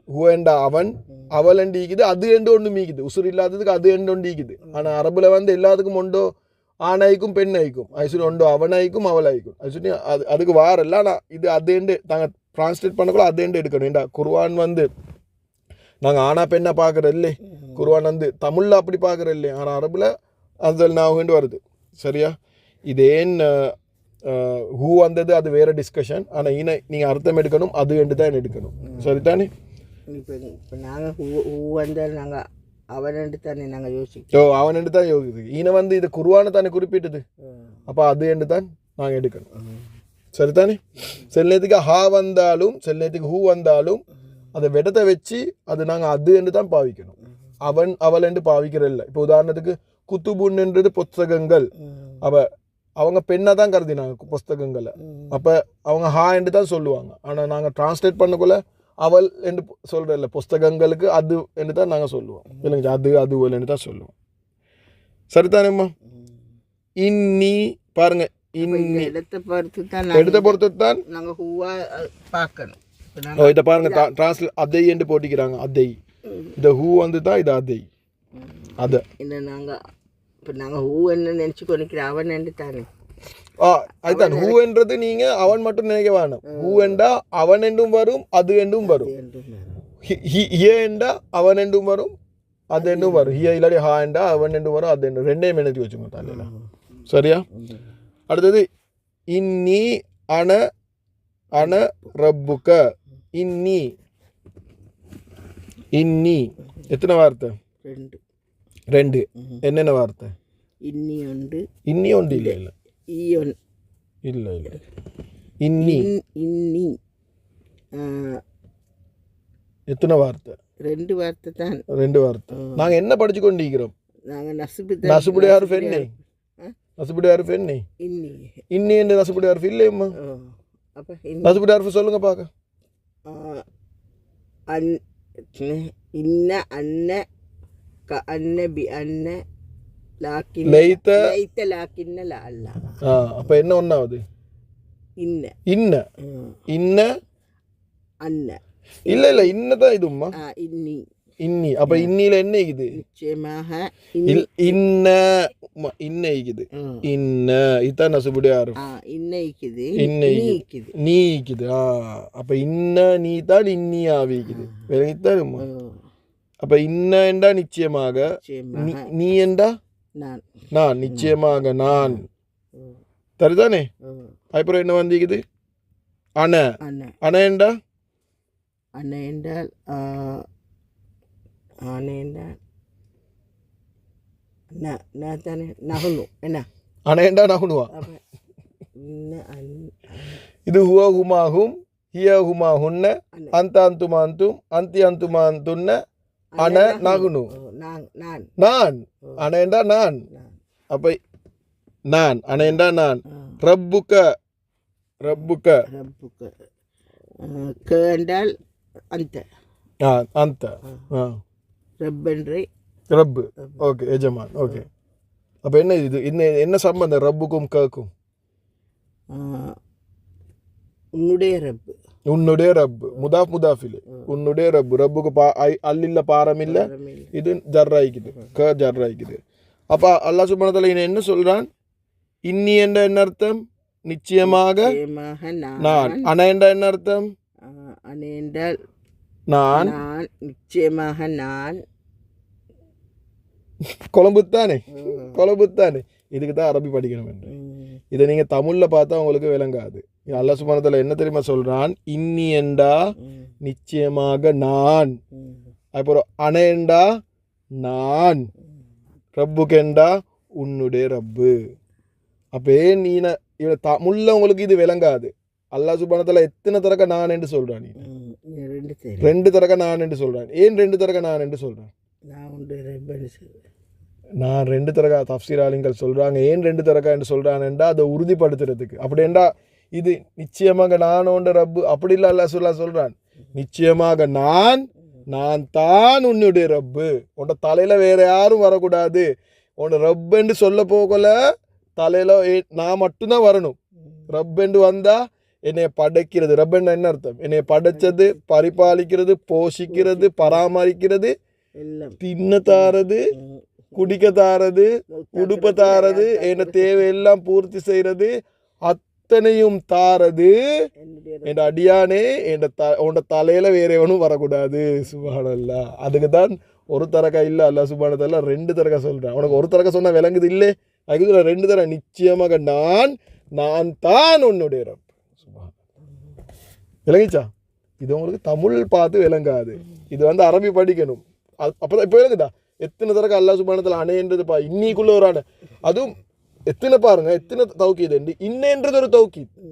ஹூ என்ற அவன் அவள் என்று ஈக்குது அது என்று ஒன்று மீக்குது உசுர் இல்லாததுக்கு அது என்று ஒன்று ஈக்குது ஆனால் அரபுல வந்து எல்லாத்துக்கும் ஒன்றோ ஆணாய்க்கும் பெண்ணாய்க்கும் அது சொல்லி ஒன்றோ அவனாய்க்கும் அவளாய்க்கும் அது சொல்லி அதுக்கு வாரல்ல ஆனால் இது அது என்று நாங்கள் டிரான்ஸ்லேட் பண்ணக்குள்ள அது என்று எடுக்கணும் ஏண்டா குர்ஆன் வந்து நாங்கள் ஆனா பெண்ணா பார்க்குறோம் இல்லை குர்ஆன் வந்து தமிழில் அப்படி பார்க்குறோம் இல்லை ஆனால் அரபுல அன்சல்னாஹுன்னு வருது சரியா இதேன் ஹூ வந்தது அது வேற டிஸ்கஷன் ஆனால் நீங்கள் அர்த்தம் எடுக்கணும் அது என்று தான் எடுக்கணும் சரிதானே இப்போ நாங்கள் ஹூ வந்தால் நாங்கள் அவனென்று தானே நாங்கள் யோசிக்கிறோம் அவனென்று தான் யோசிக்குது ஈன வந்து இது குர்ஆனை தானே குறிப்பிட்டது அப்போ அது என்று தான் நாங்கள் எடுக்கணும் சரிதானே சில நேரத்துக்கு ஹா வந்தாலும் சில நேரத்துக்கு ஹூ வந்தாலும் அதை விடத்தை வச்சு அது நாங்கள் அது என்று தான் பாவிக்கணும் அவன் அவள் என்று பாவிக்கிறதில்ல இப்போ உதாரணத்துக்கு குத்துபுன்ன்றது புத்தகங்கள் அவ அவங்க பெண்ணை தான் கருதினாங்க புஸ்தகங்களை. அப்போ அவங்க ஹா என்று தான் சொல்லுவாங்க. ஆனால் நாங்கள் டிரான்ஸ்லேட் பண்ணக்குள்ள அவள் என்று சொல்கிறதில்ல, புஸ்தகங்களுக்கு அது என்று தான் நாங்கள் சொல்லுவோம். இல்லைங்க, அது என்று தான் சொல்லுவோம். சரிதானேம்மா? இன்னி பாருங்க, இன்னி இடத்தை பொறுத்து தான் எடுத்த பொறுத்து தான் நாங்கள் ஹூவா பார்க்கணும். இதை பாருங்க, டிரான்ஸ்லேட் அதை என்று போட்டிக்கிறாங்க. அதை இந்த ஹூ வந்து தான் இது அதை அதை இல்லை நாங்கள் இப்போ நாங்கள் ஹூ என்ன நினச்சி கொண்டிருக்கிறோம், அவன் என்று தானே. அதுதான் ஹூ என்றது நீங்க அவன் மட்டும் நினைக்க வேணும். ஹூ என்றா அவன் என்றும் வரும், அது என்றும் வரும். ஹிய என்றா அவன் என்றும் வரும், அது என்றும் வரும். ஹிய இல்லாடி ஹா என்றா அவன் என்றும் வரும், அது என்று ரெண்டையும் நினைத்து வச்சுக்கோ தாலையில. சரியா? அடுத்தது இன்னி அன அன ரப்புக்க. இன்னி இன்னி எத்தனை வார்த்தை? ரெண்டு. என்னென்ன வார்த்தை? இன்னி உண்டு. இன்னி உண்டு. இல்லை இல்லை இல்லை இல்லை. இன்னி இன்னி எத்தனை வார்த்தை? 2 வார்த்தை தான். 2 வார்த்தை. நாங்கள் என்ன படிச்சு கொண்டிருக்கிறோம்? நாங்கள் நசுபுடைய ஹர்ஃப் என்ன? நசுபுடைய ஹர்ஃப் என்ன? இன்னி. இன்னி என்று நசுபுடைய ஹர்ஃப் இல்லையம்மா. அப்போ நசுபுடைய ஹர்ஃப் சொல்லுங்க பார்க்க. இன்ன அன்ன க அன்ன பி அன்ன லாக்கின் லைத்த லைத்த லாக்கின்ன லா அல்லா. அப்போ என்ன ஒன்றாவது? இன்ன இன்ன இன்ன அன்ன. இல்லை இல்லை, இன்னதான் இதும்மா. இன்னி இன்னி. அப்போ இன்னில என்ன இருக்குது? நிச்சயமாக இன்ன இன்ன இருக்குது. இன்ன இதுதான் நசுபுடைய ஹர்ஃப். இன்ன இருக்குது. இன்ன இருக்குது. நீ இருக்குது. அப்போ இன்ன நீ தான் இன்னி ஆவிக்குது. விளங்கித்தாருமா? அப்போ இன்ன என்றா நிச்சயமாக, நீ என்றா நான், நிச்சயமாக நான். சரிதானே? அப்புறம் என்ன வந்திக்குது? அன. அன என்றா அன என்றால் ஆன என்றால் தானே நகணும். என்ன அன என்றா நகுனுவா? இது ஹுவ ஹுமாஹும் ஹிய ஹுமாஹுன்ன அந்த அந்துமாந்தும் அந்தி அந்துமாந்துன்ன அன நகுனு. நான். அன என்றா நான். அப்போ நான். அன என்றா நான். ரப்புக்க. ரப்புக்க க என்றால் அந்த. அந்த ரப் என்ற ரப்பு. ஓகே, எஜமான். ஓகே. அப்போ என்ன இது? என்ன சம்பந்தம் ரப்புக்கும் கேக்கும்? உன்னுடைய ரப்பு. உன்னுடைய ரப்பு முதாஃப் முதாஃபில். உன்னுடைய ரப்பு. ரப்புக்கு அல்லில்ல பாரமில்ல, இது ஜர்ராய்க்குது, க ஜர்ராய்க்குது. அப்போ அல்லாஹ் சுப்ஹானஹு வ தஆலா என்ன சொல்றான்? இன்னி என்ற என்ன அர்த்தம்? நிச்சயமாக நான். அன என்ற என்ன அர்த்தம்? அன என்றால் நான். நிச்சயமாக நான். கொலம்புத்தானே, கொலம்புத்தானே. இதுக்கு தான் அரபி படிக்கணும் என்று. இதை நீங்கள் தமிழில் பார்த்தா உங்களுக்கு விளங்காது. அல்லாஹ் சுப்ஹானஹு வ தஆலா என்ன தெரியுமா சொல்கிறான்? இன்னி என்றா நிச்சயமாக நான். அப்புறம் அன என்றா நான். ரப்புக்கு என்றா உன்னுடைய ரப்பு. அப்போ நீ தமிழில் உங்களுக்கு இது விளங்காது. அல்லாஹ் சுப்ஹானஹு வ தஆலா எத்தனை தடவை நான் என்று சொல்கிறான்? 2 தடவை நான் என்று சொல்கிறான். ஏன் 2 தடவை நான் என்று சொல்கிறான்? நான் 2 தடவை தஃப்சீர் ஆலிம்கள் சொல்கிறாங்க. ஏன் 2 தடவை என்று சொல்கிறான்டா அதை உறுதிப்படுத்துறதுக்கு. அப்படின்றா இது நிச்சயமாக நானோண்ட ரப்பு அப்படி இல்லை. அல்லாஹ் சொல்கிறான் நிச்சயமாக நான் தான் உன்னுடைய ரப்பு. உன்னோட தலையில் வேற யாரும் வரக்கூடாது. உன்னோட ரப்புன்னு சொல்ல போகல தலையில் நான் மட்டும்தான் வரணும். ரப்புன்னு வந்தா என்னை படைக்கிறது. ரப்புன்னு என்ன அர்த்தம்? என்னை படைச்சது, பரிபாலிக்கிறது, போஷிக்கிறது, பராமரிக்கிறது, தின்ன தாரது, குடிக்க தாரது, உடுப்ப தாரது, என்ன தேவையெல்லாம் பூர்த்தி செய்யறது, அத்தனையும் தாரது என் அடியானே. உன்னோட தலையில வேற எவனும் வரக்கூடாது. சுப்ஹானல்லாஹ். அதுக்கு தான் ஒரு தரக்கா இல்லை அல்லாஹ் சுப்ஹானஹு வ தஆலா 2 தரக்கா சொல்றான். உனக்கு ஒரு தரக்கா சொன்னா விளங்குது இல்லை? அதுக்கு 2 தடவை நிச்சயமாக நான் தான் உன்னுடைய ரப். விளங்கிச்சா? இது உங்களுக்கு தமிழ் பார்த்து விளங்காது. இது அரபி படிக்கணும். அப்பதான் இப்போ விளங்குதா? எத்தனை தரக்கா அல்லாஹ் சுப்ஹானஹு வ தஆலா அணைன்றது இன்னிக்குள்ள ஒரு அணை. அதுவும் எத்தனை பாருங்க, எத்தனை தௌக்கீது. இன்னென்றது ஒரு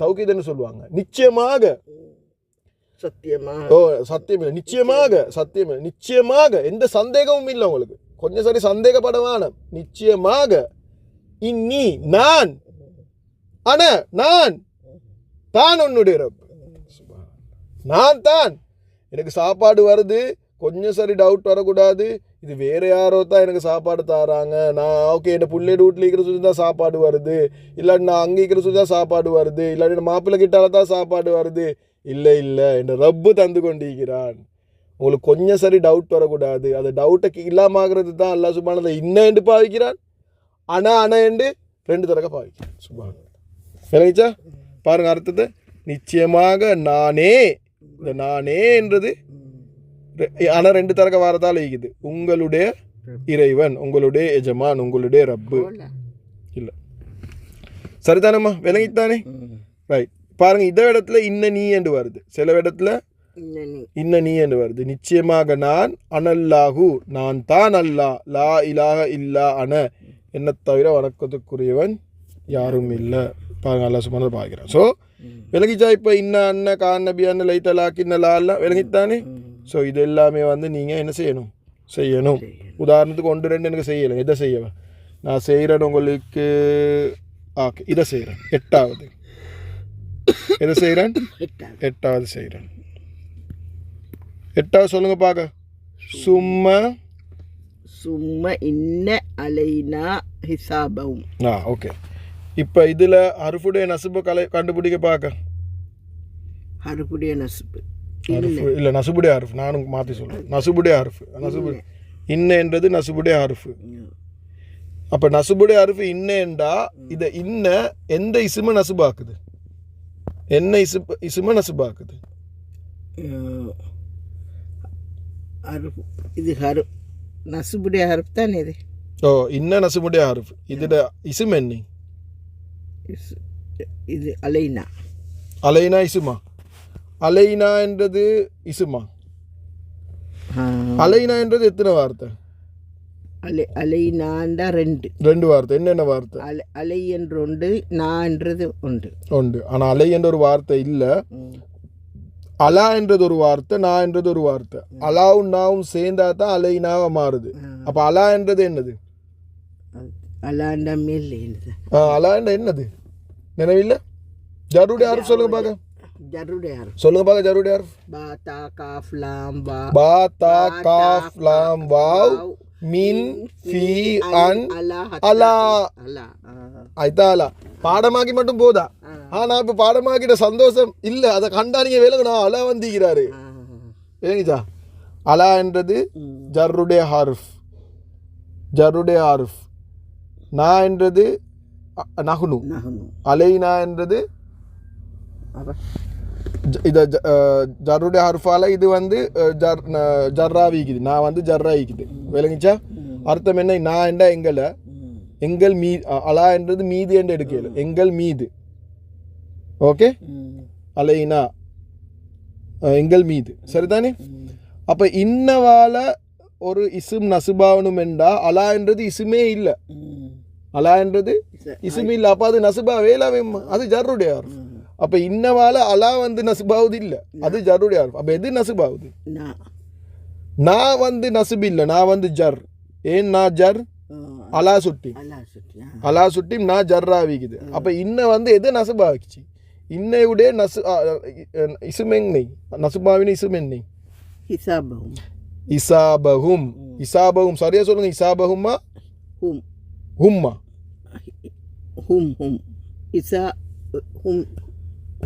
தௌக்கீதுன்னு சொல்லுவாங்க. நிச்சயமாக, சத்தியமாக. சத்தியம் இல்லை, நிச்சயமாக, சத்தியம் இல்லை, நிச்சயமாக. எந்த சந்தேகமும் இல்லை உங்களுக்கு. கொஞ்சம் சரி சந்தேகப்பட வேணாம். நிச்சயமாக இன்னி நான் அன நான் தான் உன்னுடைய ரப்பு. நான் தான். எனக்கு சாப்பாடு வருது, கொஞ்சம் சரி டவுட் வரக்கூடாது, இது வேற யாரோ தான் எனக்கு சாப்பாடு தாராங்க, நான் ஓகே என் பிள்ளையோட வீட்டில் இருக்கிற சொல்லி தான் சாப்பாடு வருது, இல்லாட்டி நான் அங்கே இருக்கிற சொல்லி தான் சாப்பாடு வருது, இல்லாட்டி என் மாப்பிள்ளை கிட்டால தான் சாப்பாடு வருது. இல்லை இல்லை, என் ரப்பு தந்து கொண்டிருக்கிறான். உங்களுக்கு கொஞ்சம் சரி டவுட் வரக்கூடாது. அந்த டவுட்டை இல்லாமக்கிறது தான் அல்லாஹ் சுப்ஹானஹு இன்ன என்று பாவிக்கிறான், அண என்று 2 தடவை பாவிக்கிறான். சுப்ஹானல்லாஹ். விளங்கிச்சா? பாருங்க அர்த்தத்தை. நிச்சயமாக நானே, இந்த நானே என்றது ஆனால் 2 தரக வாரத்தால் இருக்குது. உங்களுடைய இறைவன், உங்களுடைய எஜமான், உங்களுடைய ரப்பு. இல்லை சரிதானம்மா? விளங்கித்தானே? ரைட். பாருங்க, இந்த இடத்துல இன்ன நீ என்று வருது, சில இடத்துல இன்ன நீ என்று வருது. நிச்சயமாக நான், அனல்லாஹு நான் தான் அல்லாஹ், லா இலாஹ இல்லா அன என்ன தவிர வணக்கத்துக்குரியவன் யாரும் இல்லை. பாருங்க அல்லாஹ் சுப்ஹானஹு பார்க்கிறான். ஸோ விளங்கிச்சா? இப்போ இன்ன அண்ண கான் நபி அண்ண லைத்தலாக்கு இன்ன லா எல்லாம் விளங்கித்தானே? ஸோ இது எல்லாமே வந்து நீங்கள் என்ன செய்யணும். உதாரணத்துக்கு 1 2 எனக்கு செய்யலை, எதை செய்யவேன் நான் செய்கிறேன் உங்களுக்கு. ஓகே, இதை செய்கிறேன். 8வது எதை செய்கிறேன்? 8வது செய்கிறேன். 8வது சொல்லுங்க பார்க்க. சும்மா இன்ன அலைனா ஹிசாபவும். ஓகே. இப்போ இதில் ஹர்ஃபுடைய நசுபை கண்டுபிடிக்க பார்க்க. ஹர்ஃபுடைய நசுபு இல்லை, நசுபுடைய ஹர்ஃப். நானும் மாற்றி சொல்கிறேன். நசுபுடைய ஹர்ஃப். நசுபு இன்ன என்றது நசுபுடைய ஹர்ஃப். அப்போ நசுபுடைய ஹர்ஃப் இன்னேண்டா இதை இன்ன எந்த இசுமை நசுபாக்குது? என்ன இசுமை நசுபாக்குது? இது நசுபுடைய ஹர்ஃப் தானே இது. ஓ, இன்ன நசுபுடைய ஹர்ஃப். இதோட இசும் என்ன? இது அலைனா. அலைனா இசுமா? அலைனா என்றது இசுமா? அலைனா என்றது எத்தனை வார்த்தை? அலைனாண்டா 2 வார்த்தை. என்னென்ன வார்த்தை? அலை என்று ஒன்று, நான் என்றது ஒன்று. ஆனால் அலை என்ற ஒரு வார்த்தை இல்லை. அலா என்றது ஒரு வார்த்தை, நான் என்றது ஒரு வார்த்தை. அலாவும் நாவும் சேர்ந்தா தான் அலைனாவ மாறுது. அப்போ அலா என்றது என்னது? அலாண்டா மேல் என்னது? அலாண்டா என்னது நினைவில்லை? ஜருடைய ஹர்ஃப் சொல்லுங்க பார்க்க. ஜருடைய ஹர்ஃப் சொல்லுங்க பார்க்க. ஜருடைய ஹர்ஃப் பா தா காஃப் லாம் வா. பா தா காஃப் லாம் வாவ் மின் ஃபி அன் அலா. ஐதா அலா பாடமாக்கி மட்டும் போதா? ஆனால் இப்போ பாடமாக்கிட்ட சந்தோஷம் இல்லை, அதை கண்டா நீங்கள் விலகணும். அலா வந்திக்கிறாரு. ஏங்கச்சா? அலா என்றது ஜர்ருடைய ஹர்ஃப். ஜர்ருடைய ஹர்ஃப். நான் என்றது நஹ்னு. அலைனா என்றது இதை ஜர்ருடைய ஹர்ஃபால இது வந்து ஜர்ராவிக்குது. நான் வந்து ஜர்ராவிக்குது. விளங்கிச்சா? அர்த்தம் என்ன? நான் என்றா எங்களை, எங்கள் மீ. அலா என்றது மீது என்று எடுக்கல, எங்கள் மீது. ஓகே, அலைனா எங்கள் மீது. சரிதானே? அப்போ இன்னவால ஒரு இசும் நசுபாவனும் என்றா அலா என்றது இசுமே இல்லை. அலா என்றது இசுமே இல்லை. அப்போ அது நசுபாவே இல்லாவே, அது ஜர்ருடைய ஹர்ஃப். அப்போ இன்னவால அலா வந்து நசுபாவுது இல்லை, அது ஜர்ருடைய ஹர்ஃப். அப்போ எது நசுபாவுது? நான் வந்து நசுபு இல்லை, நான் வந்து ஜர். ஏன் நான் ஜர்? அலா சுட்டி. அலா சுட்டி நான் ஜர்ராவிக்குது. அப்போ இன்ன வந்து எது நசுபாவிச்சு? இன்னையுடைய இசுமென்னை நசுபாவின் இசுமென்னை இசாபஹும். இசாபஹும். இசாபஹும் சரியா சொல்லுங்க. இசாபஹுமா ஹும்மா? ஹும் இசா ஹும்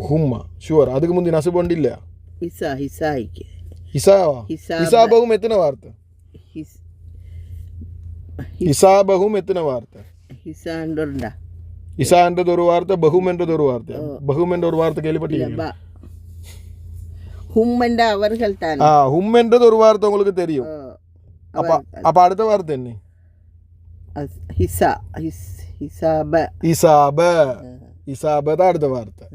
ஹும்மா ஷுவர். அதுக்கு முந்தி நசுபு உண்டு இல்லையா? இசாய்க்கு இசாவா? இசாபஹும் எத்தனை வார்த்தை? இசாபஹும் எத்தனை வார்த்தை? இசாண்டா. இசா என்றது ஒரு வார்த்தை, பஹும் என்றது ஒரு வார்த்தை. பஹும் என்ற ஒரு வார்த்தை கேள்விப்பட்டீங்களா? ஹும் என்ற அவர்கள் தான். ஹும் என்றது ஒரு வார்த்தை உங்களுக்கு தெரியும். அப்ப அடுத்த வார்த்தை என்ன? இசாப தான் அடுத்த வார்த்தை.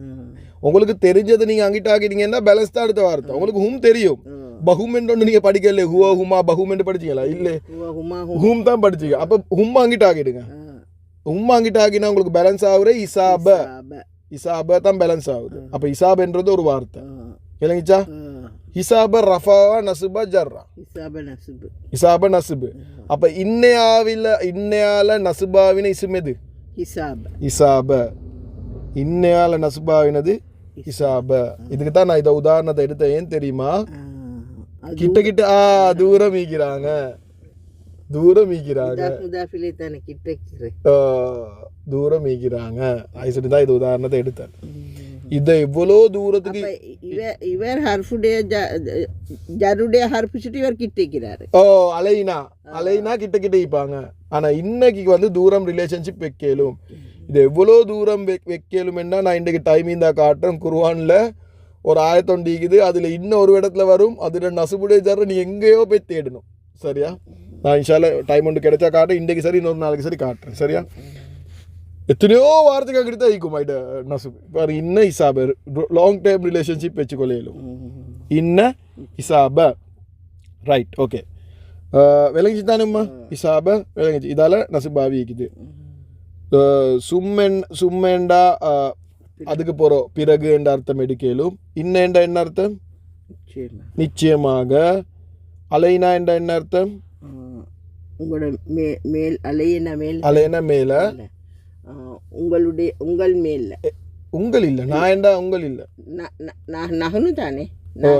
உங்களுக்கு தெரிஞ்சது நீங்க அங்கிட்ட ஆக்கிட்டீங்கன்னா பேலன்ஸ் தான் அடுத்த வார்த்தை. உங்களுக்கு ஹும் தெரியும். பஹும் என்று ஒன்று நீங்க படிக்கல. ஹுவா ஹுமா பஹும் என்று படிச்சீங்களா? இல்ல, ஹும் தான் படிச்சீங்க. அப்ப ஹும் அங்கிட்ட ஆக்கிடுங்க. ஹும் அங்கிட்ட ஆக்கினா உங்களுக்கு பேலன்ஸ் ஆகுற இசாப. இசாப தான் பேலன்ஸ் ஆகுது. அப்ப இசாப் என்றது ஒரு வார்த்தை. விளங்கிச்சா? ஹிசாப ரஃபாவா நசுபா ஜர்ரா? இசாப நசுபு. அப்ப இன்னையால நசுபாவின இசும் எது? இசாப. இன்னையால நசுபாவினது இசாப. இதுக்கு தான் நான் இதை உதாரணத்தை எடுத்தேன். ஏன் தெரியுமா? கிட்ட கிட்ட தூரம் மீக்கிறாங்க, தூரம் மீக்கிறாங்க, தூரம் மீக்கிறாங்க. ஐசடி தான் இது உதாரணத்தை எடுத்தேன். இதை எவ்வளோ தூரத்துக்கு இவர் ஹர்ஃபுடைய ஜருடைய ஹர்ஃபிச்சுட்டு இவர் கிட்டிக்கிறாரு. அலைனா அலைனா கிட்ட கிட்ட வைப்பாங்க. ஆனா இன்னைக்கு வந்து தூரம் ரிலேஷன்ஷிப் வைக்கலும். இது எவ்வளோ தூரம் வைக்கலும்னா நான் இன்றைக்கு டைமிங் தான் காட்டுறேன். குர்ஆன்ல ஒரு ஆயத்தம் இருக்குது, அதில் இன்னும் ஒரு இடத்துல வரும். அதில் நசுபுடைய ஜர்ரை நீ எங்கேயோ போய் தேடணும். சரியா? நான் இன்ஷால்லா டைம் ஒன்று கிடைச்சா காட்டுறேன். இன்றைக்கு சரி, இன்னொரு நாளைக்கு சரி காட்டுறேன். சரியா? எத்தனையோ வாரத்துக்கு கிட்ட ஈக்கும் ஆயிட்ட நசுபு பாரு. இன்ன இசாப லாங் டைம் ரிலேஷன்ஷிப் வச்சுக்கொள்ளையிலும் இன்ன இசாப. Right, okay, விளங்கிச்சு தானேம்மா? இசாப விளங்கிச்சு. இதால் நசுபாவி இருக்குது. சும்மெண்டா அதுக்கு போகிறோம் பிறகு என்ற அர்த்தம் எடுக்கலும். இன்னேண்டா என்ன அர்த்தம்? நிச்சயமாக. அலைனா என்ற என்ன அர்த்தம்? உங்களோட மேல் அலையின மேல், அலையின மேல, உங்களுடைய உங்கள் மேல், உங்கள் இல்லை. நான் ஏண்டா உங்கள் இல்லை, நகனு தானே.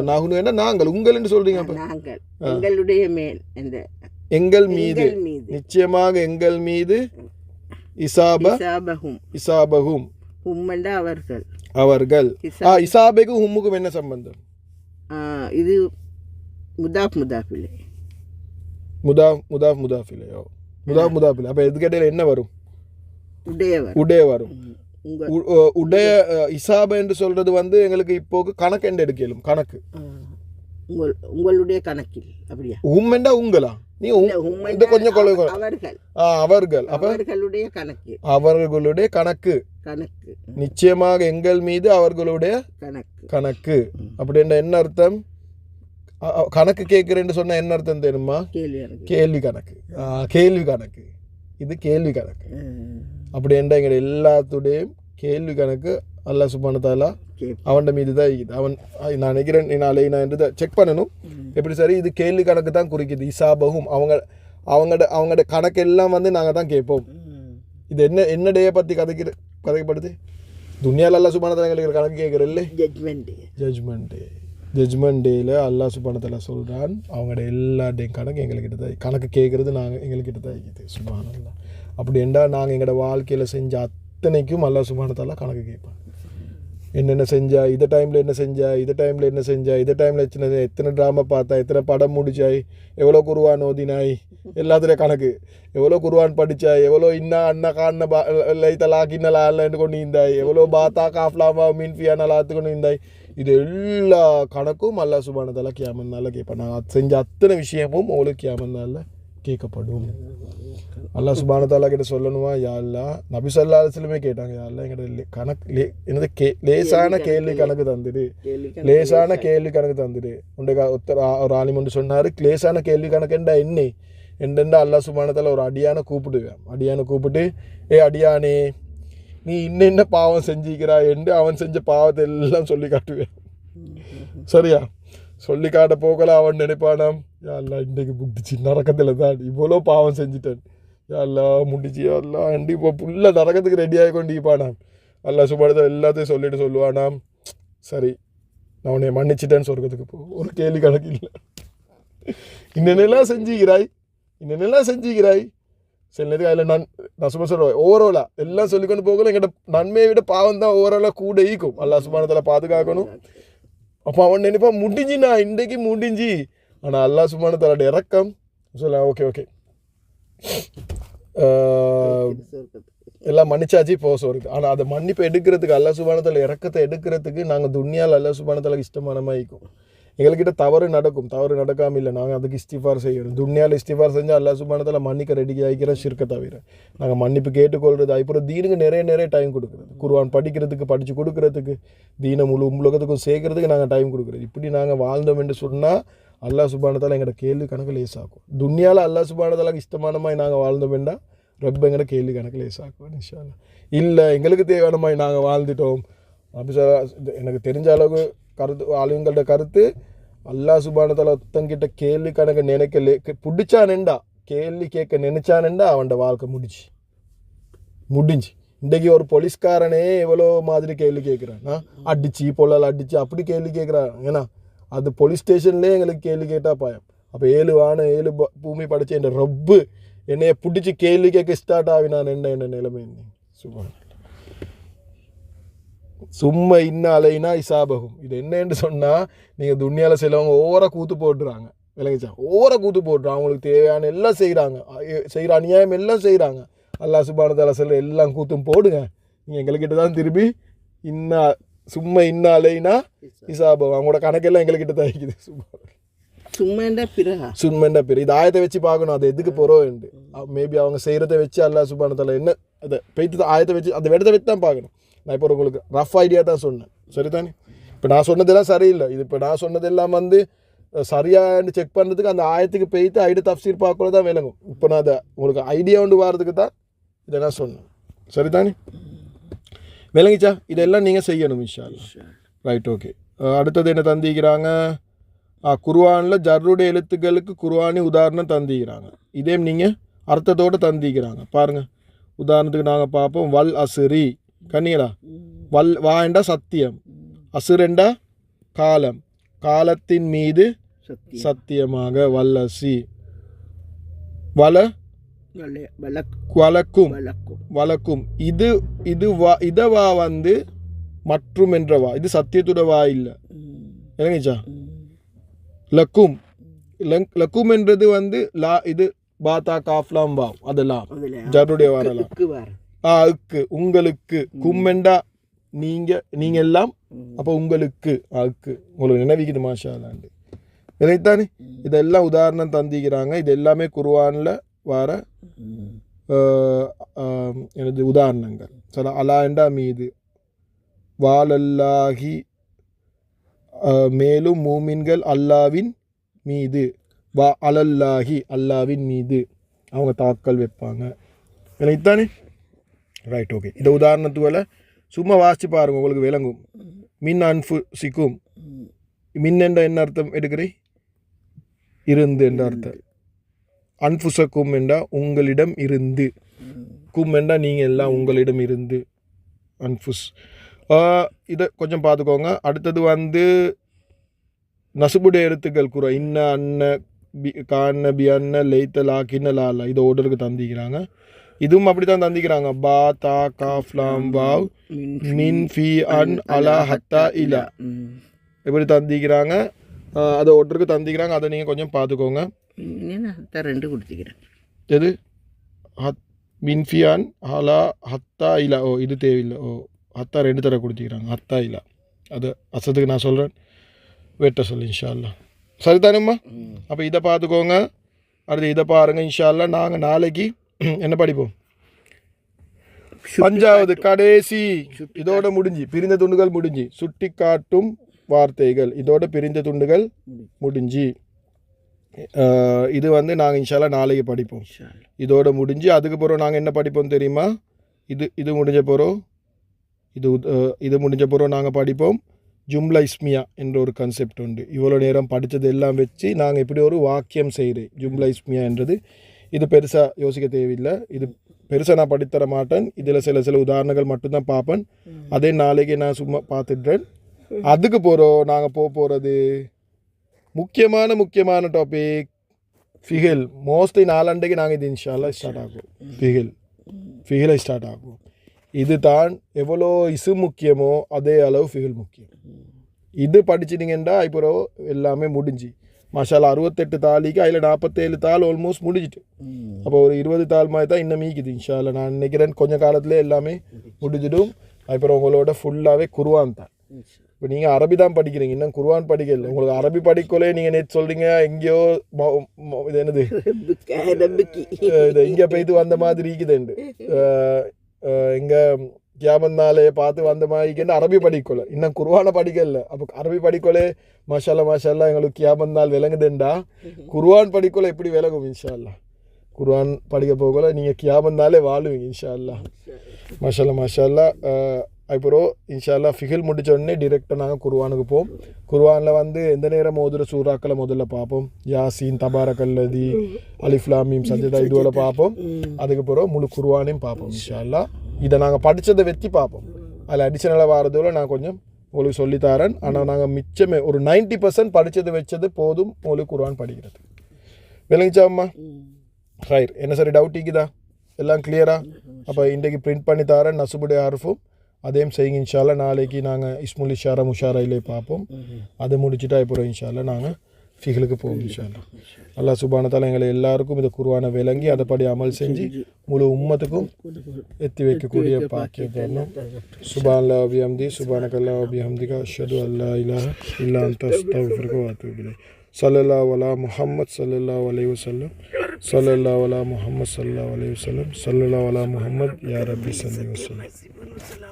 நகுனு என்ன நாங்கள், உங்கள் என்று சொல்றீங்க. நாங்கள் எங்களுடைய மேல், இந்த எங்கள் மீது, நிச்சயமாக எங்கள் மீது. இசாபஹும், இசாபஹும் ஹும்மண்டா அவர்கள், அவர்கள். இசாபைக்கும் ஹும்முக்கும் என்ன சம்பந்தம்? இது முதாஃப் முதாஃபிலே, முதாஃபிலே. அப்ப இதுக்கு இடையில என்ன வரும்? உடைய வரும். உடைய இசாப என்று சொல்றது வந்து எங்களுக்கு இப்போ கணக்கு என்று எடுக்கலும். கணக்கு உங்களுடைய கணக்கில் அப்படியா? உம்மெண்டா உங்களா? நீ கொஞ்சம் அவர்கள், அவர்கள். அப்ப அவர்களுடைய கணக்கு, அவர்களுடைய கணக்கு, கணக்கு. நிச்சயமாக எங்கள் மீது அவர்களுடைய கணக்கு, கணக்கு. அப்படின்ற என்ன அர்த்தம்? கணக்கு கேட்கிறேன்னு சொன்ன என்ன அர்த்தம் தெரியுமா? கேள்வி கணக்கு. கேள்வி கணக்கு. இது கேள்வி கணக்கு. அப்படின்ற எங்க எல்லாத்துடையும் கேள்வி கணக்கு அல்லாஹ் சுப்ஹானஹு வ தஆலா அவன் மீது தான் இருக்குது. அவன் நான் நினைக்கிறேன் நான் என்று செக் பண்ணணும். எப்படி சரி, இது கேள்வி கணக்கு தான் குறிக்குது. இசாபகும் அவங்களோட கணக்கு எல்லாம் வந்து நாங்கள் தான் கேட்போம். இது என்ன டேயை பற்றி கதைக்கப்படுது? துனியாவில் அல்லாஹ் சுப்ஹானஹு வ தஆலா எங்களுக்கு கணக்கு கேட்குறல்ல. ஜட்ஜ்மெண்ட் டேயில் அல்லாஹ் சுப்ஹானஹு வ தஆலா சொல்கிறான், அவங்களோட எல்லா டேயும் கணக்கு எங்கள்கிட்ட தான், கணக்கு கேட்குறது எங்கள்கிட்ட தான் இருக்குது. சுப்ஹானல்லாஹ். அப்படி என்றால் நாங்கள் எங்களோட வாழ்க்கையில் செஞ்ச அத்தனைக்கும் அல்லாஹ் சுப்ஹானஹு வ தஆலா கணக்கு கேட்பான். என்னென்ன செஞ்சா, இந்த டைமில் என்ன செஞ்சா, இந்த டைமில் என்ன செஞ்சா, இந்த டைமில் எத்தனை ட்ராமா பார்த்தா, எத்தனை படம் முடிச்சாய், எவ்வளோ குர்ஆன் ஓதினாய், எல்லாத்துலேயும் கணக்கு. எவ்வளோ குர்ஆன் படித்தாய், எவ்வளோ இன்னா அண்ணா காண்ண லைத்தலாக் இன்னலா அல்லன்னு கொண்டு இருந்தாய், எவ்வளோ பாத்தா காஃப்லாமா மீன்ஃபியான லாத்து கொண்டு இருந்தாய். இது எல்லா கணக்கும் அல்லாஹ் சுப்ஹானஹு வ தஆலா கியாமத் நாளில் கேட்பான். நாங்கள் செஞ்ச அத்தனை விஷயமும் உங்களுக்கு கியாமத் நாளில் கேட்கப்படும். அல்லாஹ் சுப்ஹானஹு வ தஆலா கிட்ட சொல்லணுமா? யா அல்லாஹ், நபி ஸல்லல்லாஹு அலைஹி வஸல்லம் கேட்டாங்க, யா அல்லாஹ் எங்கட கணக்கு என்னது லேசான கேள்வி கணக்கு தந்துடு, லேசான கேள்வி கணக்கு தந்துடு. ஒரு ஆலிம் ஒன்று சொன்னார், லேசான கேள்வி கணக்குண்டா என்னெண்டா அல்லாஹ் சுப்ஹானஹு வ தஆலா ஒரு அடியானை கூப்பிடுவேன். அடியானை கூப்பிட்டு, அடியானே நீ இன்னென்ன பாவம் செஞ்சிக்கிறாய் என்று அவன் செஞ்ச பாவத்தை எல்லாம் சொல்லி காட்டுவேன். சரியா? சொல்லி காட்ட போகல அவன் நினைப்பானாம், யா அல்லாஹ் இன்றைக்கு முடிச்சு நரக்கத்தில் தான் இவ்வளோ பாவம் செஞ்சுட்டேன், யா அல்லாஹ் முடிச்சு, யா அல்லாஹ் அண்டி இப்போ ஃபுல்லாக நரக்கத்துக்கு ரெடியாகி கொண்டு இருப்பானாம். அல்லாஹ் சுப்ஹானஹு வ தஆலா எல்லாத்தையும் சொல்லிட்டு சொல்லுவானாம், சரி நான் உன்னை மன்னிச்சிட்டேன்னு சொர்க்கத்துக்கு போ. ஒரு கேள்வி கணக்கு இல்லை. இன்னென்னெல்லாம் செஞ்சுக்கிறாய், இன்னென்னெல்லாம் செஞ்சுக்கிறாய். சில நேரத்துக்கு அதில் நான் சும்மா சொல்லுவேன், ஓவராலாக எல்லாம் சொல்லிக்கொண்டு போகல. எங்கிட்ட நன்மையை விட பாவம் தான் ஓவராலாக கூட ஈக்கும். அல்லாஹ் சுப்ஹானஹு வ தஆலா பாதுகாக்கணும். அப்போ அவன் நினைப்பான், முடிஞ்சு நான் இன்றைக்கு முடிஞ்சு. ஆனால் அல்லாஹ் சுப்ஹானஹு வ தஆலா இறக்கம் சொல்ல, ஓகே எல்லாம் மன்னிச்சாச்சு போக சொல்லுது. ஆனால் அதை மன்னிப்பை எடுக்கிறதுக்கு, அல்லாஹ் சுப்ஹானஹு வ தஆலா இறக்கத்தை எடுக்கிறதுக்கு நாங்கள் துன்யாவில் அல்லாஹ் சுப்ஹானஹு வ தஆலா இஷ்டமான மாதிரி இருக்கும். எங்கள்கிட்ட தவறு நடக்கும், தவறு நடக்காமல் இல்லை, நாங்கள் அதுக்கு இஸ்திஃபார் செய்யணும். துன்யாவில் இஸ்திஃபார் செஞ்சால் அல்லாஹ் சுப்ஹானஹு வ தஆலா மன்னிக்க ரெடி ஆகிக்கிற ஷிர்க்கை தவிர நாங்கள் மன்னிப்பு கேட்டுக்கொள்வது. அப்புறம் தீனுக்கு நிறைய டைம் கொடுக்குறது, குர்ஆன் படிக்கிறதுக்கு, படித்து கொடுக்குறதுக்கு, தீனை முழு உலகத்துக்கும் சேர்க்கறதுக்கு நாங்கள் டைம் கொடுக்குறது. இப்படி நாங்கள் வாழ்ந்தோம் என்று சொன்னால் அல்லாஹ் சுப்ஹானஹு வ தஆலா எங்களோட கேள்வி கணக்கு லேசாக்கும். துன்யாவில் அல்லாஹ் சுப்ஹானஹு வ தஆலாக்கு இஷ்டமான மாதிரி நாங்கள் வாழ்ந்தோம் என்றால் ரப்ப எங்களோட கேள்வி கணக்கு லேசாக்குவோம் இன்ஷா அல்லாஹ். இல்லை எங்களுக்கு தேவையான மாதிரி நாங்கள் வாழ்ந்துட்டோம் அப்படி சொல்ல, எனக்கு தெரிஞ்ச அளவுக்கு கருத்து ஆளுங்களோட கருத்து, அல்லாஹ் சுப்ஹானஹு வ தஆலா ஒருத்தங்கிட்ட கேள்வி கணக்கு நினைக்க பிடிச்சானேண்டா, கேள்வி கேட்க நினைச்சானேண்டா அவன் வாழ்க்கை முடிஞ்சு. இன்றைக்கு ஒரு போலீஸ்காரனே எவ்வளோ மாதிரி கேள்வி கேட்குறான், அடிச்சு பொல்லால் அடிச்சு அப்படி கேள்வி கேட்குறான். ஏன்னா அது போலீஸ் ஸ்டேஷன்லேயே எங்களுக்கு கேள்வி கேட்டால் பாயம். அப்போ 7 வானம் 7 பூமி படைச்ச என் ரப்பு என்னைய பிடிச்சி கேள்வி கேட்க ஸ்டார்ட் ஆகினான். என்ன நிலைமை சும்மா இன்னலைனா இசாபகும். இது என்னன்னு சொன்னால் நீங்கள் துன்யாவில் சிலவங்க ஓவராக கூத்து போட்டுறாங்க, விளங்கிச்சா? ஓவராக கூத்து போட்டுறாங்க, அவங்களுக்கு தேவையான எல்லாம் செய்கிறாங்க, செய்கிற அநியாயம் எல்லாம் செய்கிறாங்க. அல்லாஹ் சுப்ஹானஹு வ தஆலா சொல்ல எல்லாம் கூத்தும் போடுங்க, நீங்கள் எங்கள்கிட்ட தான் திரும்பி சும்மா இன்னலைனா இசாபகம், அவங்களோட கணக்கெல்லாம் எங்கள்கிட்ட தான் இருக்குது. சும்மெண்டா பிற இது ஆயத்தை வச்சு பார்க்கணும், அது எதுக்கு போகிறோம். மேபி அவங்க செய்கிறத வச்சு அல்லாஹ் சுப்ஹானஹு வ தஆலா என்ன அதை பெய்த்து ஆயத்தை வச்சு அந்த இடத்த வச்சு தான் பார்க்கணும். நான் இப்போ உங்களுக்கு ரஃப் ஐடியா தான் சொன்னேன், சரிதானே? இப்போ நான் சொன்னதெல்லாம் சரியில்லை. இது இப்போ நான் சொன்னதெல்லாம் சரியான்னு செக் பண்ணுறதுக்கு அந்த ஆயத்துக்கு போய்த்து ஐடி தஃப்சீர் பார்க்கல தான் விளங்கும். இப்போ நான் அதை உங்களுக்கு ஐடியா கொண்டு வரதுக்கு தான் இதை நான் சொன்னேன், சரிதானே? விளங்கிச்சா? இதெல்லாம் நீங்கள் செய்யணும் இன்ஷா அல்லாஹ். Right, okay. அடுத்தது என்ன தந்திக்கிறாங்க? குர்ஆனில் ஜர்ருடைய எழுத்துக்களுக்கு குர்ஆனி உதாரணம் தந்திக்கிறாங்க. இதே நீங்கள் அர்த்தத்தோடு தந்திக்கிறாங்க பாருங்கள். உதாரணத்துக்கு நாங்கள் பார்ப்போம். வல் அசுரி கண்ணியடா, வாண்டா சத்தியம், அசுரெண்டா காலம், காலத்தின் மீது சத்தியமாக, வல்லசி வலக்கும் வலக்கும். இத வா மற்றும் என்ற வா, இது சத்தியத்துட வா இல்லை, இறங்கிச்சா? லக்கும் லக்கும் என்றது லா, இது பாத்தா காஃப்லாம் வா, அதெல்லாம் ஜருடைய வரலாம். அக்கு உங்களுக்கு, கும்மெண்டா நீங்க எல்லாம், அப்போ உங்களுக்கு அக்கு உங்களுக்கு நினைவிக்குது. மாஷா அல்லாண்டு நினைத்தானே? இதெல்லாம் உதாரணம் தந்திக்கிறாங்க. இது எல்லாமே குர்ஆனில் வர எனது உதாரணங்கள். சில அலாண்டா மீது, வாலல்லாஹி மேலும் மூமின்கள் அல்லாவின் மீது, வா அலல்லாஹி அல்லாவின் மீது அவங்க தாக்கல் வைப்பாங்க, நினைத்தானே? Right, okay. இந்த உதாரணத்துவல சும்மா வாசிச்சு பாருங்க, உங்களுக்கு விளங்கும். மின் அன்ஃபுசிக்கும், மின் என்ற என்ன அர்த்தம் எடுக்கிறே? இருந்து என்ற அர்த்தம். அன்ஃபுசக்கும் என்றா உங்களிடம் இருந்து, கும் என்றா நீங்கள் எல்லாம் உங்களிடம் இருந்து, அன்ஃபுஸ். இதை கொஞ்சம் பார்த்துக்கோங்க. அடுத்தது நசுபுடைய எழுத்துக்கள் குற இன்ன அன்ன கான்ன பி அன்ன லைத்த லாக்கின்ன லாலா, இதை ஓர்டருக்கு தந்திக்கிறாங்க. இதுவும் அப்படி தான் தந்திக்கிறாங்க. பா தா காஃப் லாம் வாவ் மின் ஃபி அன் அலா ஹத்தா இலா, எப்படி தந்திக்கிறாங்க, அதை ஒருத்தருக்கு தந்திக்கிறாங்க. அதை நீங்கள் கொஞ்சம் பார்த்துக்கோங்க. 2 கொடுத்துக்கிறேன். எது? மின் ஃபி அன் அலா ஹத்தா இலா. ஓ, இது தேவையில்லை. ஓ, ஹத்தா 2 தடவை கொடுத்துக்கிறாங்க, ஹத்தா இலா. அது அசத்துக்கு நான் சொல்கிறேன், வெட்ட சொல்லு இன்ஷா அல்லாஹ். சரிதானம்மா? அப்போ இதை பார்த்துக்கோங்க. அடுத்து இதை பாருங்கள் இன்ஷா அல்லாஹ். நாங்கள் நாளைக்கு என்ன படிப்போம்? 5வது கடைசி, இதோட முடிஞ்சு பிரிந்த துண்டுகள் முடிஞ்சு, சுட்டி காட்டும் வார்த்தைகள், இதோட பிரிந்த துண்டுகள் முடிஞ்சு. இது நாங்கள் இன்ஷால்லா நாளைக்கு படிப்போம். இதோட முடிஞ்சு அதுக்கப்புறம் நாங்கள் என்ன படிப்போம் தெரியுமா? இது முடிஞ்ச போகிறோம், இது முடிஞ்ச போகிறோம் நாங்கள் படிப்போம் ஜும்லா இஸ்மியா என்ற ஒரு கான்செப்ட் உண்டு. இவ்வளோ நேரம் படித்தது எல்லாம் வச்சு நாங்கள் இப்படி ஒரு வாக்கியம் செய்கிறேன். ஜும்லா இஸ்மியா என்றது இது பெருசாக யோசிக்க தேவையில்லை. இது பெருசாக நான் படித்தர மாட்டேன். இதில் சில உதாரணங்கள் மட்டும்தான் பார்ப்பேன். அதே நாளைக்கு நான் சும்மா பார்த்துட்றேன். அதுக்கு போகிறோம் நாங்கள் போகிறது முக்கியமான டாபிக் ஃபிகில். மோஸ்ட்லி 4 அண்டைக்கு நாங்கள் இது இன்ஷா அல்லாஹ் ஸ்டார்ட் ஆகும். ஃபிகிலை ஸ்டார்ட் ஆகும். இது தான் எவ்வளோ இசு முக்கியமோ அதே அளவு ஃபிகில் முக்கியம். இது படிச்சிட்டிங்கன்னா இப்போ எல்லாமே முடிஞ்சு. மாஷால்லா 68 தாளிக்கு அதில் 47 தாள் ஆல்மோஸ்ட் முடிஞ்சிட்டு. அப்போ ஒரு 20 தாள் மாதிரி தான் இன்னும் மீக்குது இன்ஷா அல்லாஹ். நான் நினைக்கிறேன் கொஞ்சம் காலத்தில் எல்லாமே முடிஞ்சிடும். அப்புறம் உங்களோட ஃபுல்லாகவே குர்ஆன் தான். இப்போ நீங்கள் அரபி தான் படிக்கிறீங்க, இன்னும் குர்ஆன் படிக்கல. உங்களுக்கு அரபி படிக்கலே நீங்கள் நேற்று சொல்கிறீங்க எங்கேயோ இது என்னது இது இங்கே போய்த்து வந்த மாதிரி இருக்குதுண்டு, இங்கே கியாமன்னாலே பார்த்து வந்த மாதிரி அரபி படிக்கல, இன்னும் குர்ஆனை படிக்கல. அப்போ அரபி படிக்கலே மாஷால்லா எங்களுக்கு கியாமன்னாள் விளங்குதுண்டா. குர்ஆன் படிக்கல எப்படி விளங்கும் இன்ஷா அல்லாஹ். குர்ஆன் படிக்க போகல நீங்கள் கியாமன்னாலே வாழுவீங்க இன்ஷா அல்லாஹ். மாஷால்லா. அப்புறம் இன்ஷா அல்லாஹ் ஃபிகில் முடிச்ச உடனே டிரெக்டாக நாங்கள் குர்ஆனுக்கு போவோம். குர்ஆனில் எந்த நேரம் ஓதுற சூறாக்களை முதல்ல பார்ப்போம். யாசீன், தபாரக்கல்லதி, அலிஃப் லாம் மீம், சஜ்தா, இதுவரை பார்ப்போம். அதுக்கப்புறம் முழு குர்ஆனையும் பார்ப்போம் இன்ஷா அல்லாஹ். இதை நாங்கள் படித்ததை வெற்றி பார்ப்போம். அதில் அடிஷனலாக வாரதோட நான் கொஞ்சம் உங்களுக்கு சொல்லித்தரேன். ஆனால் நாங்கள் மிச்சமே ஒரு 90% படித்தது வச்சது போதும் உங்களுக்கு குர்ஆன் படிக்கிறது. விளங்கிச்சாம்மா? ஹைர். என்ன சரி டவுட் இருக்குதா? எல்லாம் கிளியரா? அப்போ இன்றைக்கு பிரிண்ட் பண்ணி தரேன் நசுபுடைய ஹர்ஃபும் அதையும் செய்யுங்க. இன்ஷால்லா நாளைக்கு நாங்கள் இஸ்முல் இஷாரா முஷாராயிலே பார்ப்போம். அதை முடிச்சுட்டா இப்போ இன்ஷால்லா நாங்கள் ஃபிகளுக்கு போவோம் இன்ஷால்லா. அல்லாஹ் சுப்ஹானஹு வ தஆலா எங்களை எல்லாருக்கும் இந்த குர்ஆனை விளங்கி அதைப்படி அமல் செஞ்சு முழு உம்மத்துக்கும் எத்தி வைக்கக்கூடிய பாக்கியம் தரணும். சுப்ஹானல்லாஹி வ பிஹம்தி சுப்ஹானக்கல்லாஹி வ பிஹம்திக அஷ்ஹது அல்லா இலாஹ இல்லா அன்த அஸ்தக்ஃபிருக வ அத்தூபு இலைக். ஸல்லல்லாஹு அலா முஹம்மத் ஸல்லல்லாஹு அலைஹி வஸல்லம் ஸல்லல்லாஹு அலா முஹம்மத் ஸல்லல்லாஹு அலைஹி வஸல்லம் ஸல்லல்லாஹு அலா முஹம்மத் யா ரப்பி ஸல்லி வஸல்லம்.